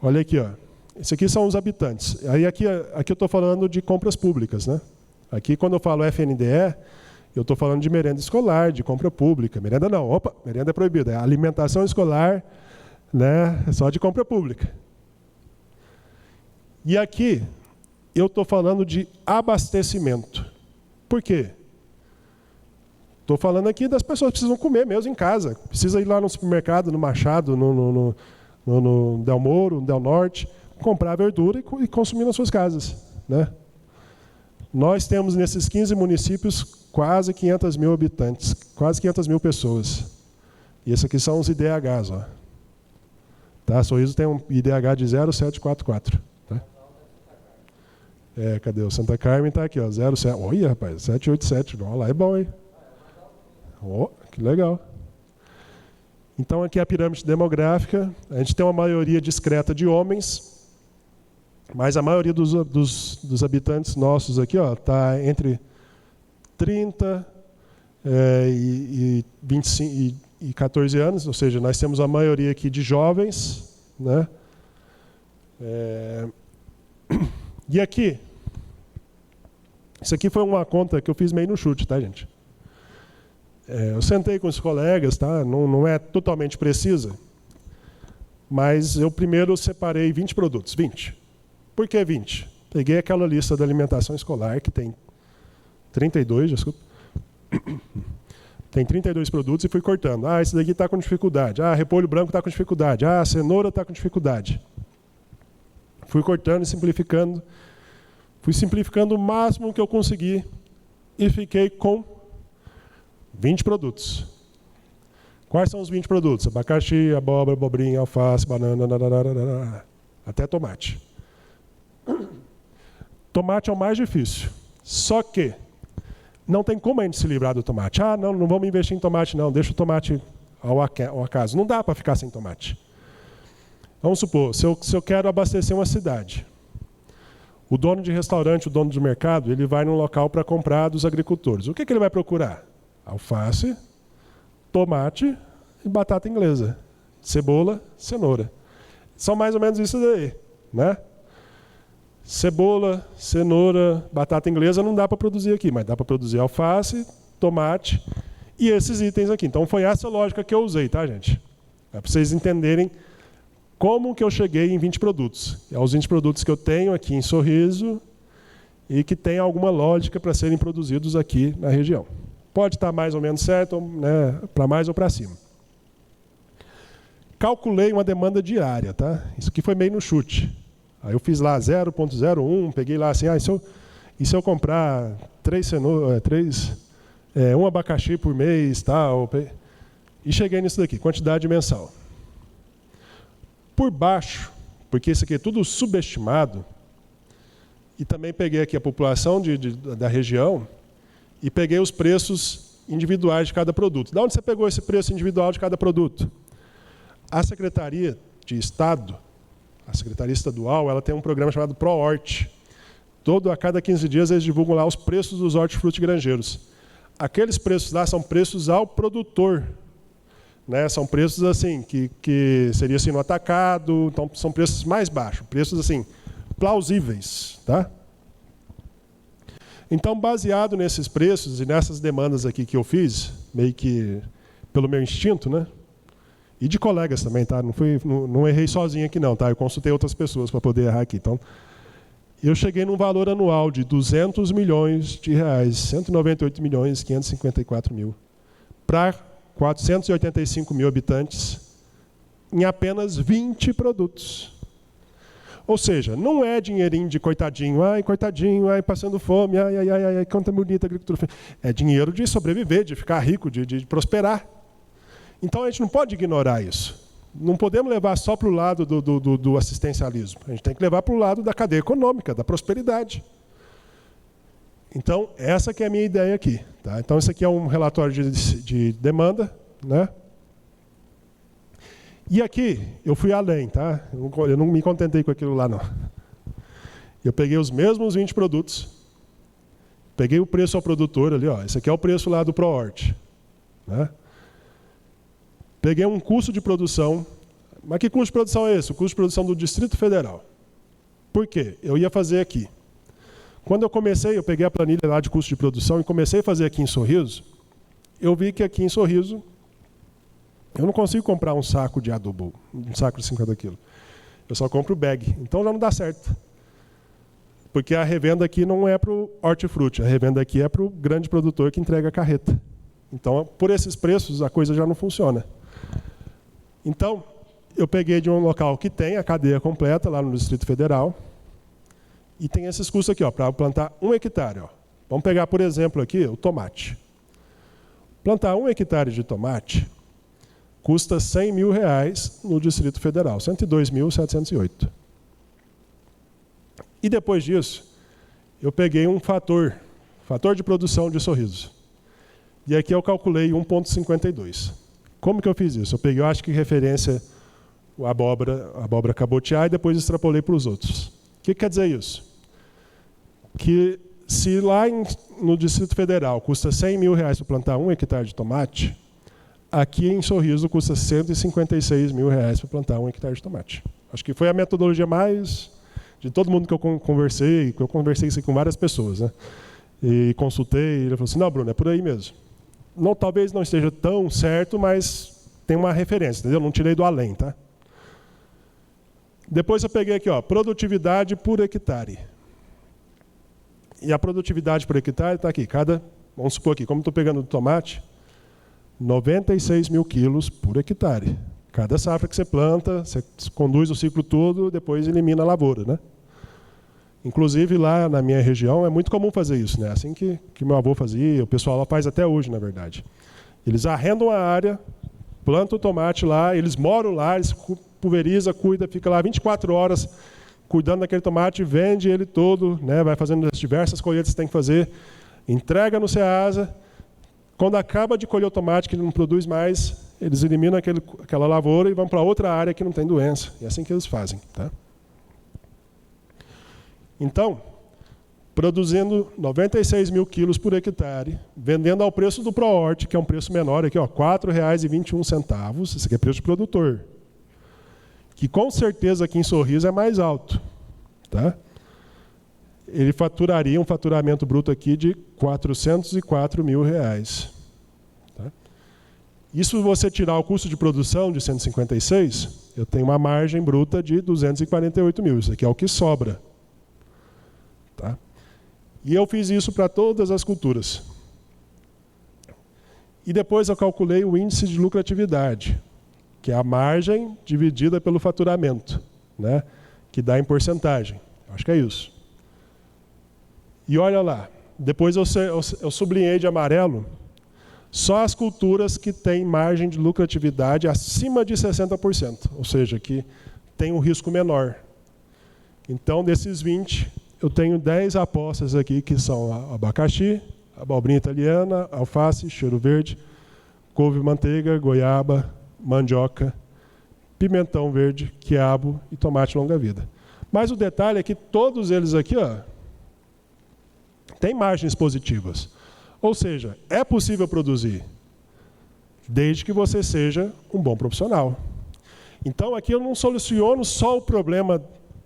Olha aqui, ó. Esse aqui são os habitantes. Aí aqui eu estou falando de compras públicas, né? Aqui, quando eu falo FNDE, eu estou falando de merenda escolar, de compra pública. Merenda não, merenda é proibida. É alimentação escolar, né? É só de compra pública. E aqui, eu estou falando de abastecimento. Por quê? Estou falando aqui das pessoas que precisam comer mesmo em casa. Precisa ir lá no supermercado, no Machado, no Del Moro, no Del Norte, comprar verdura e consumir nas suas casas, né? Nós temos nesses 15 municípios quase 500 mil habitantes, quase 500 mil pessoas. E esses aqui são os IDHs, ó. Tá? Sorriso tem um IDH de 0,744. Cadê? O Santa Carmen está aqui, ó, 07. Olha, rapaz, 787. Olha lá, é bom, hein? Que legal. Então, aqui é a pirâmide demográfica. A gente tem uma maioria discreta de homens, mas a maioria dos habitantes nossos aqui está entre 30 e 25 e 14 anos, ou seja, nós temos a maioria aqui de jovens, né? E aqui, isso aqui foi uma conta que eu fiz meio no chute, tá, gente? Eu sentei com os colegas, tá? Não é totalmente precisa, mas eu primeiro separei 20 produtos, 20. Por que 20? Peguei aquela lista da alimentação escolar, que tem 32, desculpa. Tem 32 produtos e fui cortando. Esse daqui está com dificuldade. Repolho branco está com dificuldade. Cenoura está com dificuldade. Fui cortando e simplificando. Fui simplificando o máximo que eu consegui e fiquei com 20 produtos. Quais são os 20 produtos? Abacaxi, abóbora, abobrinha, alface, banana, até tomate. Tomate é o mais difícil. Só que não tem como a gente se livrar do tomate. Não vamos investir em tomate, não. Deixa o tomate ao acaso. Não dá para ficar sem tomate. Vamos supor, se eu quero abastecer uma cidade, O dono de restaurante, o dono de mercado, ele vai num local para comprar dos agricultores. O que ele vai procurar? Alface, tomate e batata inglesa. Cebola, cenoura. São mais ou menos isso daí, né? Cebola, cenoura, batata inglesa não dá para produzir aqui, mas dá para produzir alface, tomate e esses itens aqui. Então foi essa lógica que eu usei, tá, gente? É para vocês entenderem como que eu cheguei em 20 produtos. É os 20 produtos que eu tenho aqui em Sorriso e que tem alguma lógica para serem produzidos aqui na região. Pode estar mais ou menos certo, né, para mais ou para cima. Calculei uma demanda diária, tá? Isso aqui foi meio no chute. Aí eu fiz lá 0,01, peguei lá assim, e se eu comprar 3 cenouras, um abacaxi por mês, tal, e cheguei nisso daqui, quantidade mensal. Por baixo, porque isso aqui é tudo subestimado, e também peguei aqui a população da região e peguei os preços individuais de cada produto. De onde você pegou esse preço individual de cada produto? A Secretaria de Estado, a Secretaria Estadual, ela tem um programa chamado ProHort. A cada 15 dias eles divulgam lá os preços dos hortifrutigranjeiros. Aqueles preços lá são preços ao produtor. Né? São preços assim, que seria assim no atacado, então são preços mais baixos, preços assim, plausíveis. Tá? Então, baseado nesses preços e nessas demandas aqui que eu fiz, meio que pelo meu instinto, né? E de colegas também, tá? Não errei sozinho aqui não, tá? Eu consultei outras pessoas para poder errar aqui. Então, eu cheguei num valor anual de 200 milhões de reais, 198 milhões 554 mil, para 485 mil habitantes, em apenas 20 produtos. Ou seja, não é dinheirinho de coitadinho, ai, passando fome, ai, quanta bonita agricultura. É dinheiro de sobreviver, de ficar rico, de prosperar. Então a gente não pode ignorar isso. Não podemos levar só para o lado do assistencialismo. A gente tem que levar para o lado da cadeia econômica, da prosperidade. Então, essa que é a minha ideia aqui. Tá? Então, esse aqui é um relatório de demanda. Né? E aqui, eu fui além. Tá? Eu não me contentei com aquilo lá, não. Eu peguei os mesmos 20 produtos, peguei o preço ao produtor ali. Esse aqui é o preço lá do ProHort. Né? Peguei um custo de produção. Mas que custo de produção é esse? O custo de produção do Distrito Federal. Por quê? Eu ia fazer aqui. Quando eu comecei, eu peguei a planilha lá de custo de produção e comecei a fazer aqui em Sorriso, eu vi que aqui em Sorriso, eu não consigo comprar um saco de adubo, um saco de 50 quilos. Eu só compro o bag. Então já não dá certo. Porque a revenda aqui não é para o hortifruti, a revenda aqui é para o grande produtor que entrega a carreta. Então, por esses preços, a coisa já não funciona. Então, eu peguei de um local que tem a cadeia completa, lá no Distrito Federal, e tem esses custos aqui, para plantar 1 hectare. Vamos pegar, por exemplo, aqui o tomate. Plantar 1 hectare de tomate custa R$100 mil no Distrito Federal, 102.708. E depois disso, eu peguei um fator de produção de Sorriso. E aqui eu calculei 1,52. Como que eu fiz isso? Eu peguei, eu acho que referência a abóbora cabotiá e depois extrapolei para os outros. O que quer dizer isso? Que se lá no Distrito Federal custa R$100 mil para plantar 1 hectare de tomate, aqui em Sorriso custa R$156 mil para plantar 1 hectare de tomate. Acho que foi a metodologia mais de todo mundo que eu conversei isso com várias pessoas, né? E consultei, ele falou assim, não, Bruno, é por aí mesmo. Não, talvez não esteja tão certo, mas tem uma referência, entendeu? Não tirei do além, tá? Depois eu peguei aqui, produtividade por hectare. E a produtividade por hectare está aqui. Vamos supor aqui, como estou pegando do tomate, 96 mil quilos por hectare. Cada safra que você planta, você conduz o ciclo todo, depois elimina a lavoura, né? Inclusive, lá na minha região, é muito comum fazer isso, né? Assim que meu avô fazia, o pessoal lá faz até hoje, na verdade. Eles arrendam a área, plantam o tomate lá, eles moram lá, eles pulveriza, cuida, fica lá 24 horas cuidando daquele tomate, vende ele todo, né? Vai fazendo as diversas colheitas que tem que fazer, entrega no Ceasa. Quando acaba de colher o tomate, que ele não produz mais, eles eliminam aquela lavoura e vão para outra área que não tem doença. É assim que eles fazem. Tá? Então, produzindo 96 mil quilos por hectare, vendendo ao preço do ProHort, que é um preço menor aqui, ó, R$ 4,21. Esse aqui é preço de produtor. Que com certeza aqui em Sorriso é mais alto. Tá? Ele faturaria um faturamento bruto aqui de R$ 404 mil. Tá? Isso você tirar o custo de produção de 156, eu tenho uma margem bruta de 248 mil. Isso aqui é o que sobra. Tá? E eu fiz isso para todas as culturas. E depois eu calculei o índice de lucratividade, que é a margem dividida pelo faturamento, né? Que dá em porcentagem. Acho que é isso. E olha lá, depois eu sublinhei de amarelo só as culturas que têm margem de lucratividade acima de 60%, ou seja, que tem um risco menor. Então, desses 20, eu tenho 10 apostas aqui, que são abacaxi, abobrinha italiana, alface, cheiro verde, couve-manteiga, goiaba, mandioca, pimentão verde, quiabo e tomate longa-vida. Mas o detalhe é que todos eles aqui, ó, têm margens positivas. Ou seja, é possível produzir, desde que você seja um bom profissional. Então, aqui eu não soluciono só o problema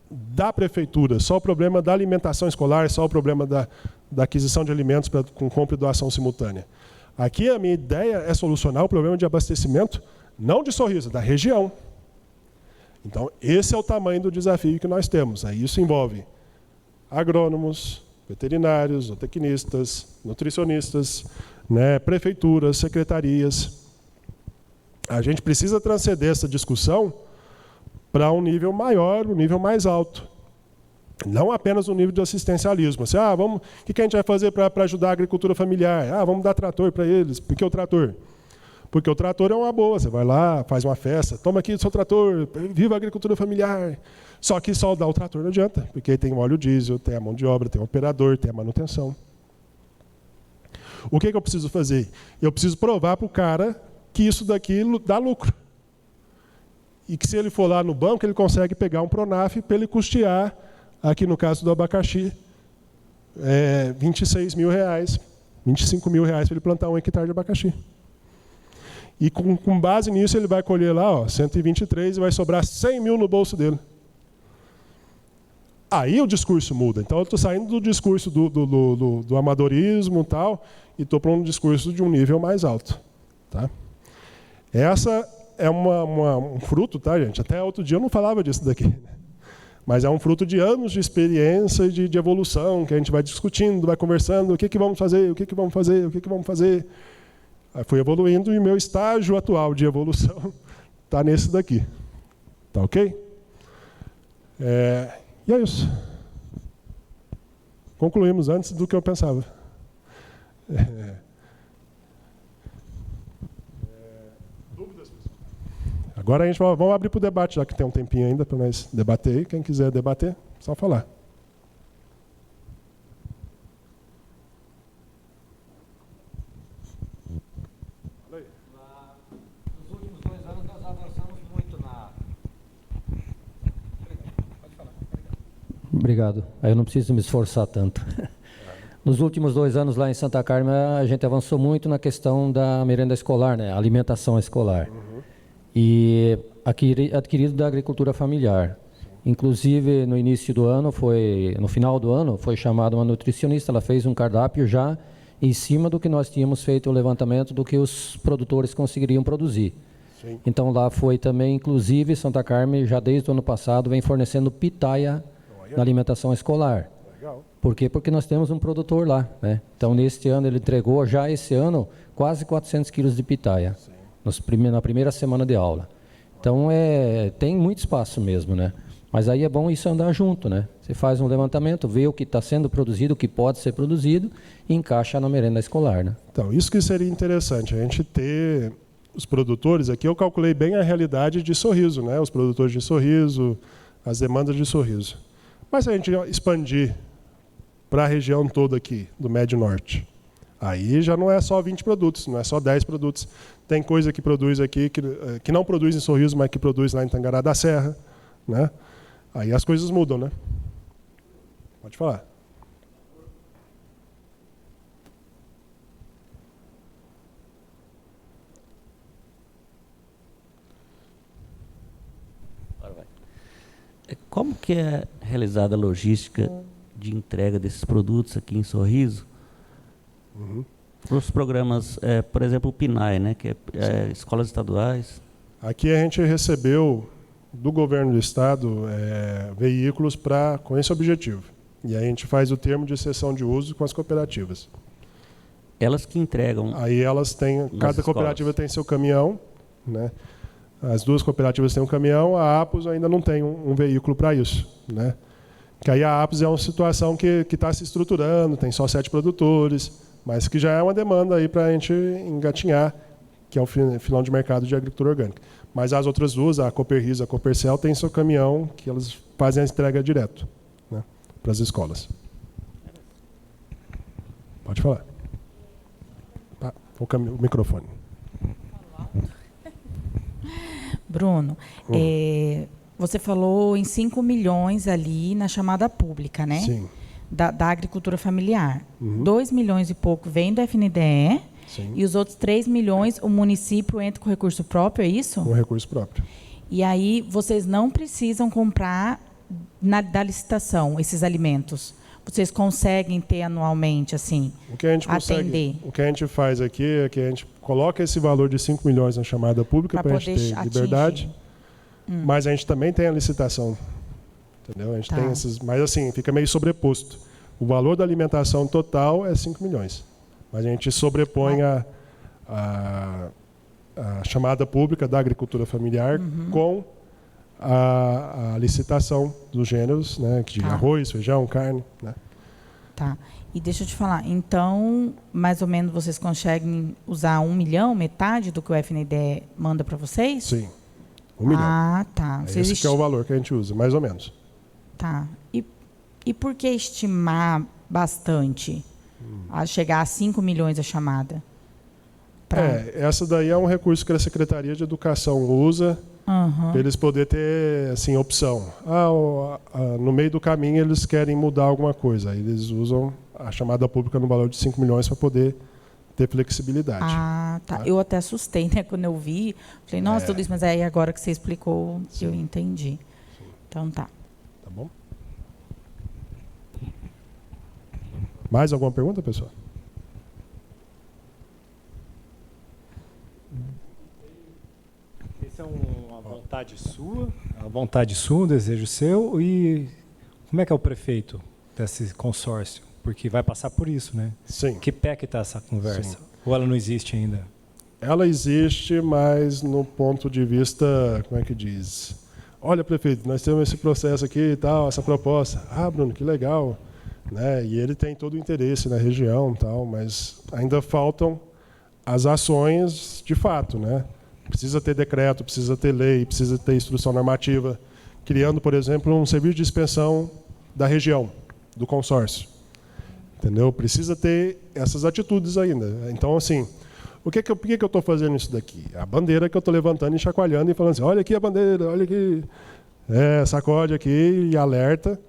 da prefeitura, só o problema da alimentação escolar, só o problema da aquisição de alimentos com compra e doação simultânea. Aqui a minha ideia é solucionar o problema de abastecimento, não de Sorriso, da região. Então, esse é o tamanho do desafio que nós temos. Aí isso envolve agrônomos, veterinários, zootecnistas, nutricionistas, né, prefeituras, secretarias. A gente precisa transcender essa discussão para um nível maior, um nível mais alto. Não apenas um nível de assistencialismo. Assim, o que a gente vai fazer para ajudar a agricultura familiar? Vamos dar trator para eles. Por que o trator? Porque o trator é uma boa. Você vai lá, faz uma festa, toma aqui o seu trator, viva a agricultura familiar. Só que só dar o trator não adianta, porque tem o óleo diesel, tem a mão de obra, tem o operador, tem a manutenção. O que eu preciso fazer? Eu preciso provar para o cara que isso daqui dá lucro. E que se ele for lá no banco, ele consegue pegar um Pronaf para ele custear, aqui no caso do abacaxi, R$ 26 mil, R$ 25 mil para ele plantar 1 hectare de abacaxi. E com base nisso ele vai colher lá 123 e vai sobrar 100 mil no bolso dele. Aí o discurso muda. Então eu estou saindo do discurso do amadorismo e tal, e estou para um discurso de um nível mais alto. Tá? Essa é um fruto, tá, gente? Até outro dia eu não falava disso daqui. Mas é um fruto de anos de experiência e de evolução, que a gente vai discutindo, vai conversando, o que vamos fazer, o que vamos fazer, o que vamos fazer. Aí fui evoluindo e o meu estágio atual de evolução está nesse daqui. Tá ok? E é isso. Concluímos antes do que eu pensava. Dúvidas, pessoal? Agora a gente vamos abrir para o debate, já que tem um tempinho ainda para nós debater. Quem quiser debater, só falar. Nos últimos 2 anos nós avançamos muito na... Pode falar. Obrigado. Aí eu não preciso me esforçar tanto. Nos últimos 2 anos lá em Santa Carmen, a gente avançou muito na questão da merenda escolar, né? Alimentação escolar. Uhum. E adquirido da agricultura familiar. Inclusive, no início do ano, no final do ano, foi chamada uma nutricionista, ela fez um cardápio já em cima do que nós tínhamos feito o levantamento do que os produtores conseguiriam produzir. Sim. Então lá foi também, inclusive, Santa Carmen, já desde o ano passado, vem fornecendo pitaia na alimentação escolar. Legal. Por quê? Porque nós temos um produtor lá, né? Então, neste ano, ele entregou, já esse ano, quase 400 quilos de pitaia, na primeira semana de aula. Então, tem muito espaço mesmo, né? Mas aí é bom isso andar junto, né? Você faz um levantamento, vê o que está sendo produzido, o que pode ser produzido, e encaixa na merenda escolar, né? Então, isso que seria interessante, a gente ter os produtores, aqui eu calculei bem a realidade de Sorriso, né? Os produtores de Sorriso, as demandas de Sorriso. Mas se a gente expandir para a região toda aqui, do Médio Norte, aí já não é só 20 produtos, não é só 10 produtos. Tem coisa que produz aqui, que não produz em Sorriso, mas que produz lá em Tangará da Serra, né? Aí as coisas mudam, né? Pode falar. Como que é realizada a logística de entrega desses produtos aqui em Sorriso? Para os programas, por exemplo, o PNAE, né, que é escolas estaduais. Aqui a gente recebeu do governo do estado veículos com esse objetivo. E aí a gente faz o termo de cessão de uso com as cooperativas. Elas que entregam. Aí elas têm, cada cooperativa tem seu caminhão, né? As duas cooperativas têm um caminhão, a Apus ainda não tem um veículo para isso, né? Que aí a Apus é uma situação que está se estruturando, tem só 7 produtores, mas que já é uma demanda aí para a gente engatinhar, que é o filão de mercado de agricultura orgânica. Mas as outras duas, a Cooperris e a Coopercel, têm seu caminhão que elas fazem a entrega direto, né, para as escolas. Pode falar. O microfone. Bruno, você falou em 5 milhões ali na chamada pública, né? Sim. Da agricultura familiar. 2 milhões e pouco vem do FNDE. Sim. E os outros 3 milhões o município entra com recurso próprio, é isso? Com recurso próprio. E aí vocês não precisam comprar da licitação esses alimentos. Vocês conseguem ter anualmente, assim, o que a gente consegue, atender? O que a gente faz aqui é que a gente coloca esse valor de 5 milhões na chamada pública para a gente ter liberdade, mas a gente também tem a licitação. Entendeu? A gente tem esses, mas assim, fica meio sobreposto. O valor da alimentação total é 5 milhões. Mas a gente sobrepõe a chamada pública da agricultura familiar com a licitação dos gêneros, né, de arroz, feijão, carne. Né? Tá. E deixa eu te falar, então, mais ou menos vocês conseguem usar 1 milhão, metade do que o FNDE manda para vocês? Sim, 1 milhão. Ah, tá. Esse que é o valor que a gente usa, mais ou menos. Tá. E por que estimar bastante? A chegar a 5 milhões a chamada? Essa daí é um recurso que a Secretaria de Educação usa para eles poderem ter assim, opção. No meio do caminho eles querem mudar alguma coisa. Aí eles usam a chamada pública no valor de 5 milhões para poder ter flexibilidade. Ah, tá. Eu até assustei, né, quando eu vi. Falei, nossa, tudo isso, mas aí agora que você explicou, eu entendi. Sim. Então tá. Tá bom? Mais alguma pergunta, pessoal? Essa é uma vontade sua, um desejo seu, e como é que é o prefeito desse consórcio? Porque vai passar por isso, né? Sim. Que pé que está essa conversa? Sim. Ou ela não existe ainda? Ela existe, mas no ponto de vista, como é que diz? Olha, prefeito, nós temos esse processo aqui e tal, essa proposta. Ah, Bruno, que legal. Né? E ele tem todo o interesse na região, tal, mas ainda faltam as ações de fato, né? Precisa ter decreto, precisa ter lei, precisa ter instrução normativa, criando, por exemplo, um serviço de inspeção da região, do consórcio. Entendeu? Precisa ter essas atitudes ainda. Então, assim, por que eu estou fazendo isso daqui? A bandeira que eu estou levantando e chacoalhando e falando assim, olha aqui a bandeira, olha aqui, sacode aqui e alerta,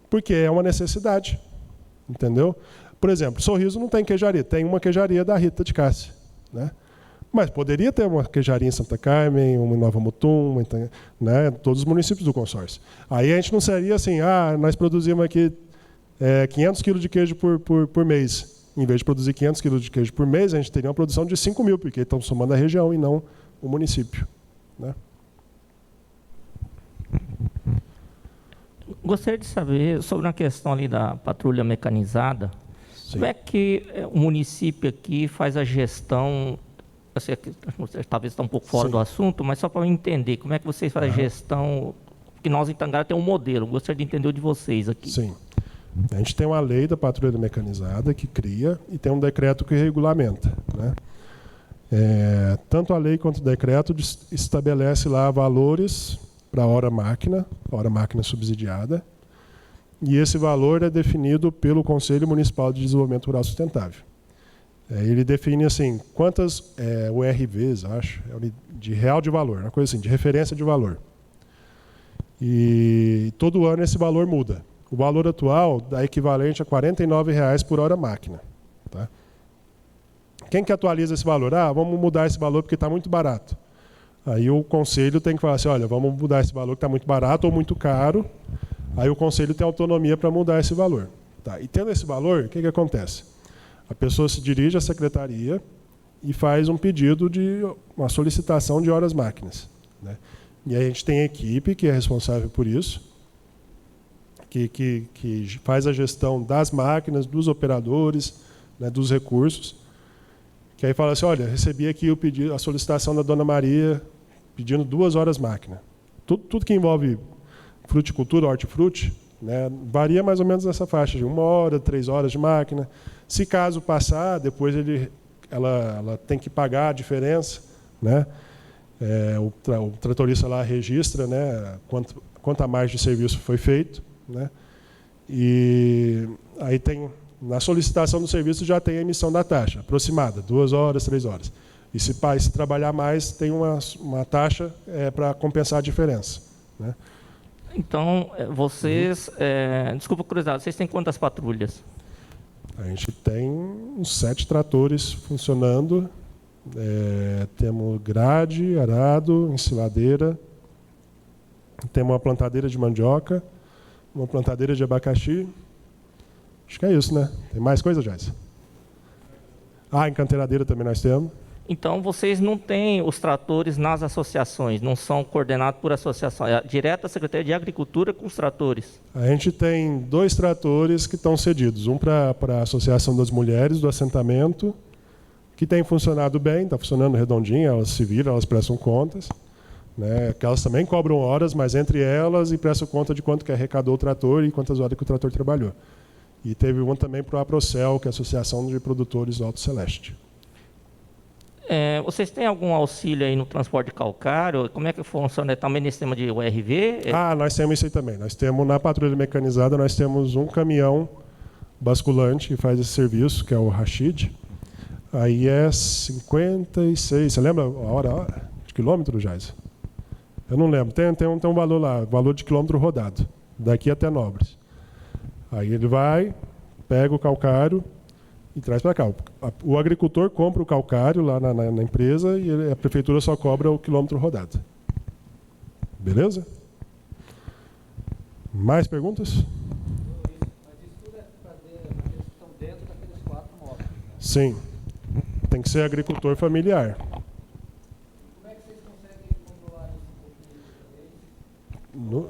porque é uma necessidade. Entendeu? Por exemplo, Sorriso não tem queijaria, tem uma queijaria da Rita de Cássia, né? Mas poderia ter uma queijaria em Santa Carmen, uma em Nova Mutum, né, todos os municípios do consórcio. Aí a gente não seria assim, nós produzimos aqui 500 quilos de queijo por mês. Em vez de produzir 500 quilos de queijo por mês, a gente teria uma produção de 5 mil, porque estão somando a região e não o município. Né? Gostaria de saber sobre uma questão ali da patrulha mecanizada. Sim. Como é que o município aqui faz a gestão? Talvez está um pouco fora do assunto, mas só para eu entender, como é que vocês fazem a gestão? Porque nós em Tangará tem um modelo, gostaria de entender o de vocês aqui. Sim. A gente tem uma lei da patrulha mecanizada que cria e tem um decreto que regulamenta. Né? Tanto a lei quanto o decreto estabelece lá valores para a hora-máquina subsidiada, e esse valor é definido pelo Conselho Municipal de Desenvolvimento Rural Sustentável. Ele define assim, quantas URVs, acho, de real de valor, uma coisa assim, de referência de valor. E todo ano esse valor muda. O valor atual dá equivalente a R$ 49,00 por hora máquina. Tá? Quem que atualiza esse valor? Vamos mudar esse valor porque está muito barato. Aí o conselho tem que falar assim, olha, vamos mudar esse valor que está muito barato ou muito caro. Aí o conselho tem autonomia para mudar esse valor. Tá? E tendo esse valor, o que acontece? A pessoa se dirige à secretaria e faz um pedido de uma solicitação de horas máquinas. Né? E aí a gente tem a equipe que é responsável por isso, que faz a gestão das máquinas, dos operadores, né, dos recursos, que aí fala assim, olha, recebi aqui a solicitação da dona Maria pedindo 2 horas máquina. Tudo que envolve fruticultura, hortifruti, né, varia mais ou menos nessa faixa de 1 hora, 3 horas de máquina. Se caso passar, depois ela tem que pagar a diferença, né? O tratorista lá registra, né, quanto a mais de serviço foi feito, né? E aí tem, na solicitação do serviço já tem a emissão da taxa, aproximada, 2 horas, 3 horas. E se trabalhar mais, tem uma taxa para compensar a diferença. Né? Então, vocês, desculpa a curiosidade, vocês têm quantas patrulhas? A gente tem uns 7 tratores funcionando, temos grade, arado, ensiladeira, temos uma plantadeira de mandioca, uma plantadeira de abacaxi. Acho que é isso, né? Tem mais coisa, Jais? Encanteiradeira também nós temos. Então, vocês não têm os tratores nas associações, não são coordenados por associação, é direto a Secretaria de Agricultura com os tratores? A gente tem 2 tratores que estão cedidos, um para a Associação das Mulheres do assentamento, que tem funcionado bem, está funcionando redondinho, elas se viram, elas prestam contas, né? Que elas também cobram horas, mas entre elas e prestam conta de quanto que arrecadou o trator e quantas horas que o trator trabalhou. E teve um também para o APROCEL, que é a Associação de Produtores do Alto Celeste. Vocês têm algum auxílio aí no transporte de calcário? Como é que funciona? Também nesse sistema de URV? Nós temos isso aí também. Nós temos, na patrulha mecanizada, nós temos um caminhão basculante que faz esse serviço, que é o Rashid. Aí é 56, você lembra a hora de quilômetro, Jais? Eu não lembro. Tem um valor lá, valor de quilômetro rodado, daqui até Nobres. Aí ele vai, pega o calcário e traz para cá. O agricultor compra o calcário lá na empresa e a prefeitura só cobra o quilômetro rodado. Beleza? Mais perguntas? Mas isso tudo é para aqueles que estão dentro daqueles 4 módulos. Sim. Tem que ser agricultor familiar. Como é que vocês conseguem controlar isso?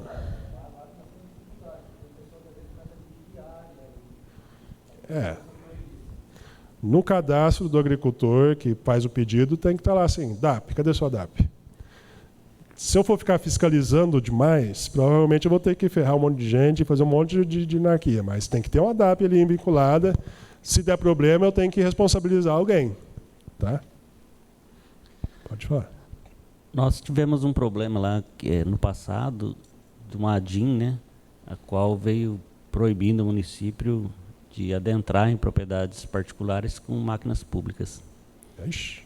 No cadastro do agricultor que faz o pedido, tem que estar lá assim, DAP, cadê sua DAP? Se eu for ficar fiscalizando demais, provavelmente eu vou ter que ferrar um monte de gente e fazer um monte de anarquia, mas tem que ter uma DAP ali vinculada. Se der problema, eu tenho que responsabilizar alguém. Tá? Pode falar. Nós tivemos um problema lá no passado, de uma ADIM, né, a qual veio proibindo o município de adentrar em propriedades particulares com máquinas públicas. Ixi.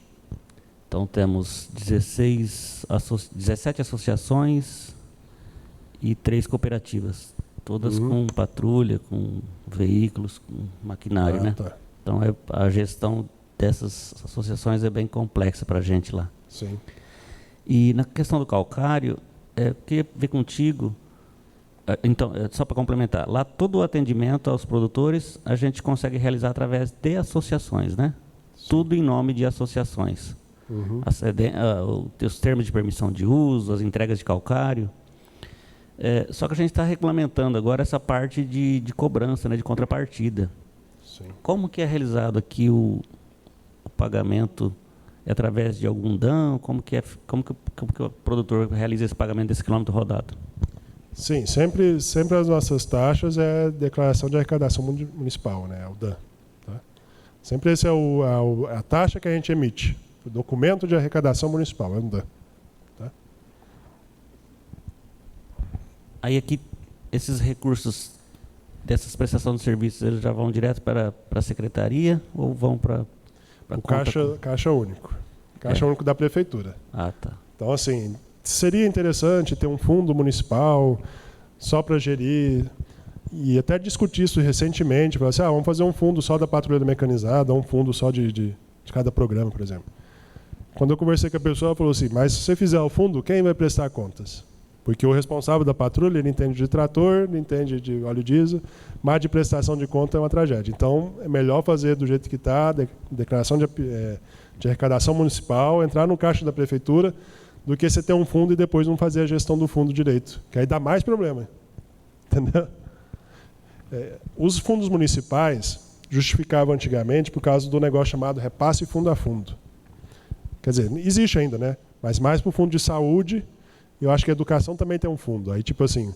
Então temos 17 associações e 3 cooperativas, todas com patrulha, com veículos, com maquinário, né? Tá. Então a gestão dessas associações é bem complexa para a gente lá. Sim. E na questão do calcário, eu queria ver contigo. Então, só para complementar, lá todo o atendimento aos produtores a gente consegue realizar através de associações, né? Sim. Tudo em nome de associações. Os termos de permissão de uso, as entregas de calcário. Só que a gente está regulamentando agora essa parte de cobrança, né, de contrapartida. Sim. Como que é realizado aqui o pagamento? É através de algum DAM? Como que o produtor realiza esse pagamento desse quilômetro rodado? Sim, sempre as nossas taxas é declaração de arrecadação municipal, né, o DAM. Tá? Sempre esse é a taxa que a gente emite, o documento de arrecadação municipal, é o DAM. Tá? Aí aqui, esses recursos dessas prestações de serviços, eles já vão direto para a secretaria ou vão para o caixa único. Caixa único da prefeitura. Tá. Então, assim, seria interessante ter um fundo municipal só para gerir E até discuti isso recentemente, falei assim, vamos fazer um fundo só da patrulha mecanizada, um fundo só de cada programa, por exemplo. Quando eu conversei com a pessoa, ela falou assim, mas se você fizer o fundo, quem vai prestar contas? Porque o responsável da patrulha, ele entende de trator, ele entende de óleo diesel, mas de prestação de conta é uma tragédia. Então, é melhor fazer do jeito que está, declaração de arrecadação municipal, entrar no caixa da prefeitura, do que você ter um fundo e depois não fazer a gestão do fundo direito, que aí dá mais problema. Entendeu? Os fundos municipais justificavam antigamente por causa do negócio chamado repasse fundo a fundo. Quer dizer, existe ainda, né? Mas mais para o fundo de saúde, eu acho que a educação também tem um fundo. Aí, tipo assim,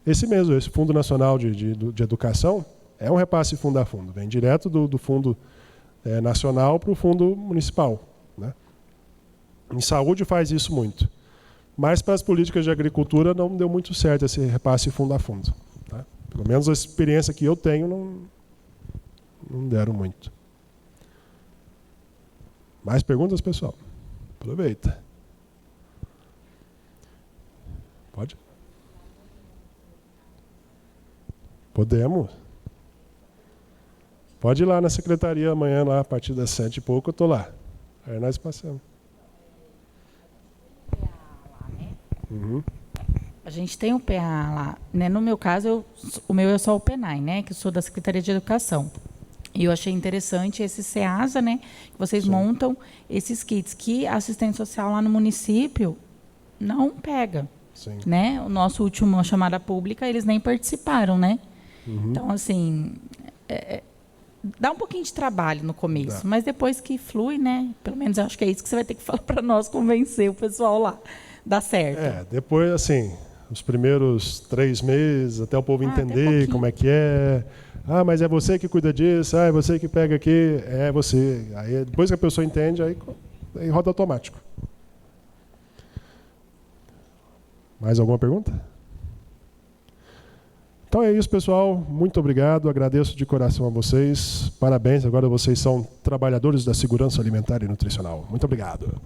esse Fundo Nacional de Educação, é um repasse fundo a fundo. Vem direto do fundo nacional para o fundo municipal. Né? Em saúde faz isso muito. Mas para as políticas de agricultura não deu muito certo esse repasse fundo a fundo. Tá? Pelo menos a experiência que eu tenho não deram muito. Mais perguntas, pessoal? Aproveita. Pode? Podemos. Pode ir lá na secretaria amanhã, lá, a partir das 7h pouco, eu estou lá. Aí nós passamos. Uhum. A gente tem o PA lá. Né? No meu caso, o meu é só o PENAI, né? Que eu sou da Secretaria de Educação. E eu achei interessante esse SEASA, né? Que vocês montam esses kits que a assistente social lá no município não pega. Sim. Né? O nosso último chamada pública, eles nem participaram, né? Uhum. Então, assim, dá um pouquinho de trabalho no começo, mas depois que flui, né? Pelo menos eu acho que é isso que você vai ter que falar para nós, convencer o pessoal lá. Dá certo. Depois, assim, os primeiros 3 meses, até o povo entender como é que é. Mas é você que cuida disso, é você que pega aqui, é você. Aí, depois que a pessoa entende, aí roda automático. Mais alguma pergunta? Então é isso, pessoal. Muito obrigado. Agradeço de coração a vocês. Parabéns. Agora vocês são trabalhadores da segurança alimentar e nutricional. Muito obrigado.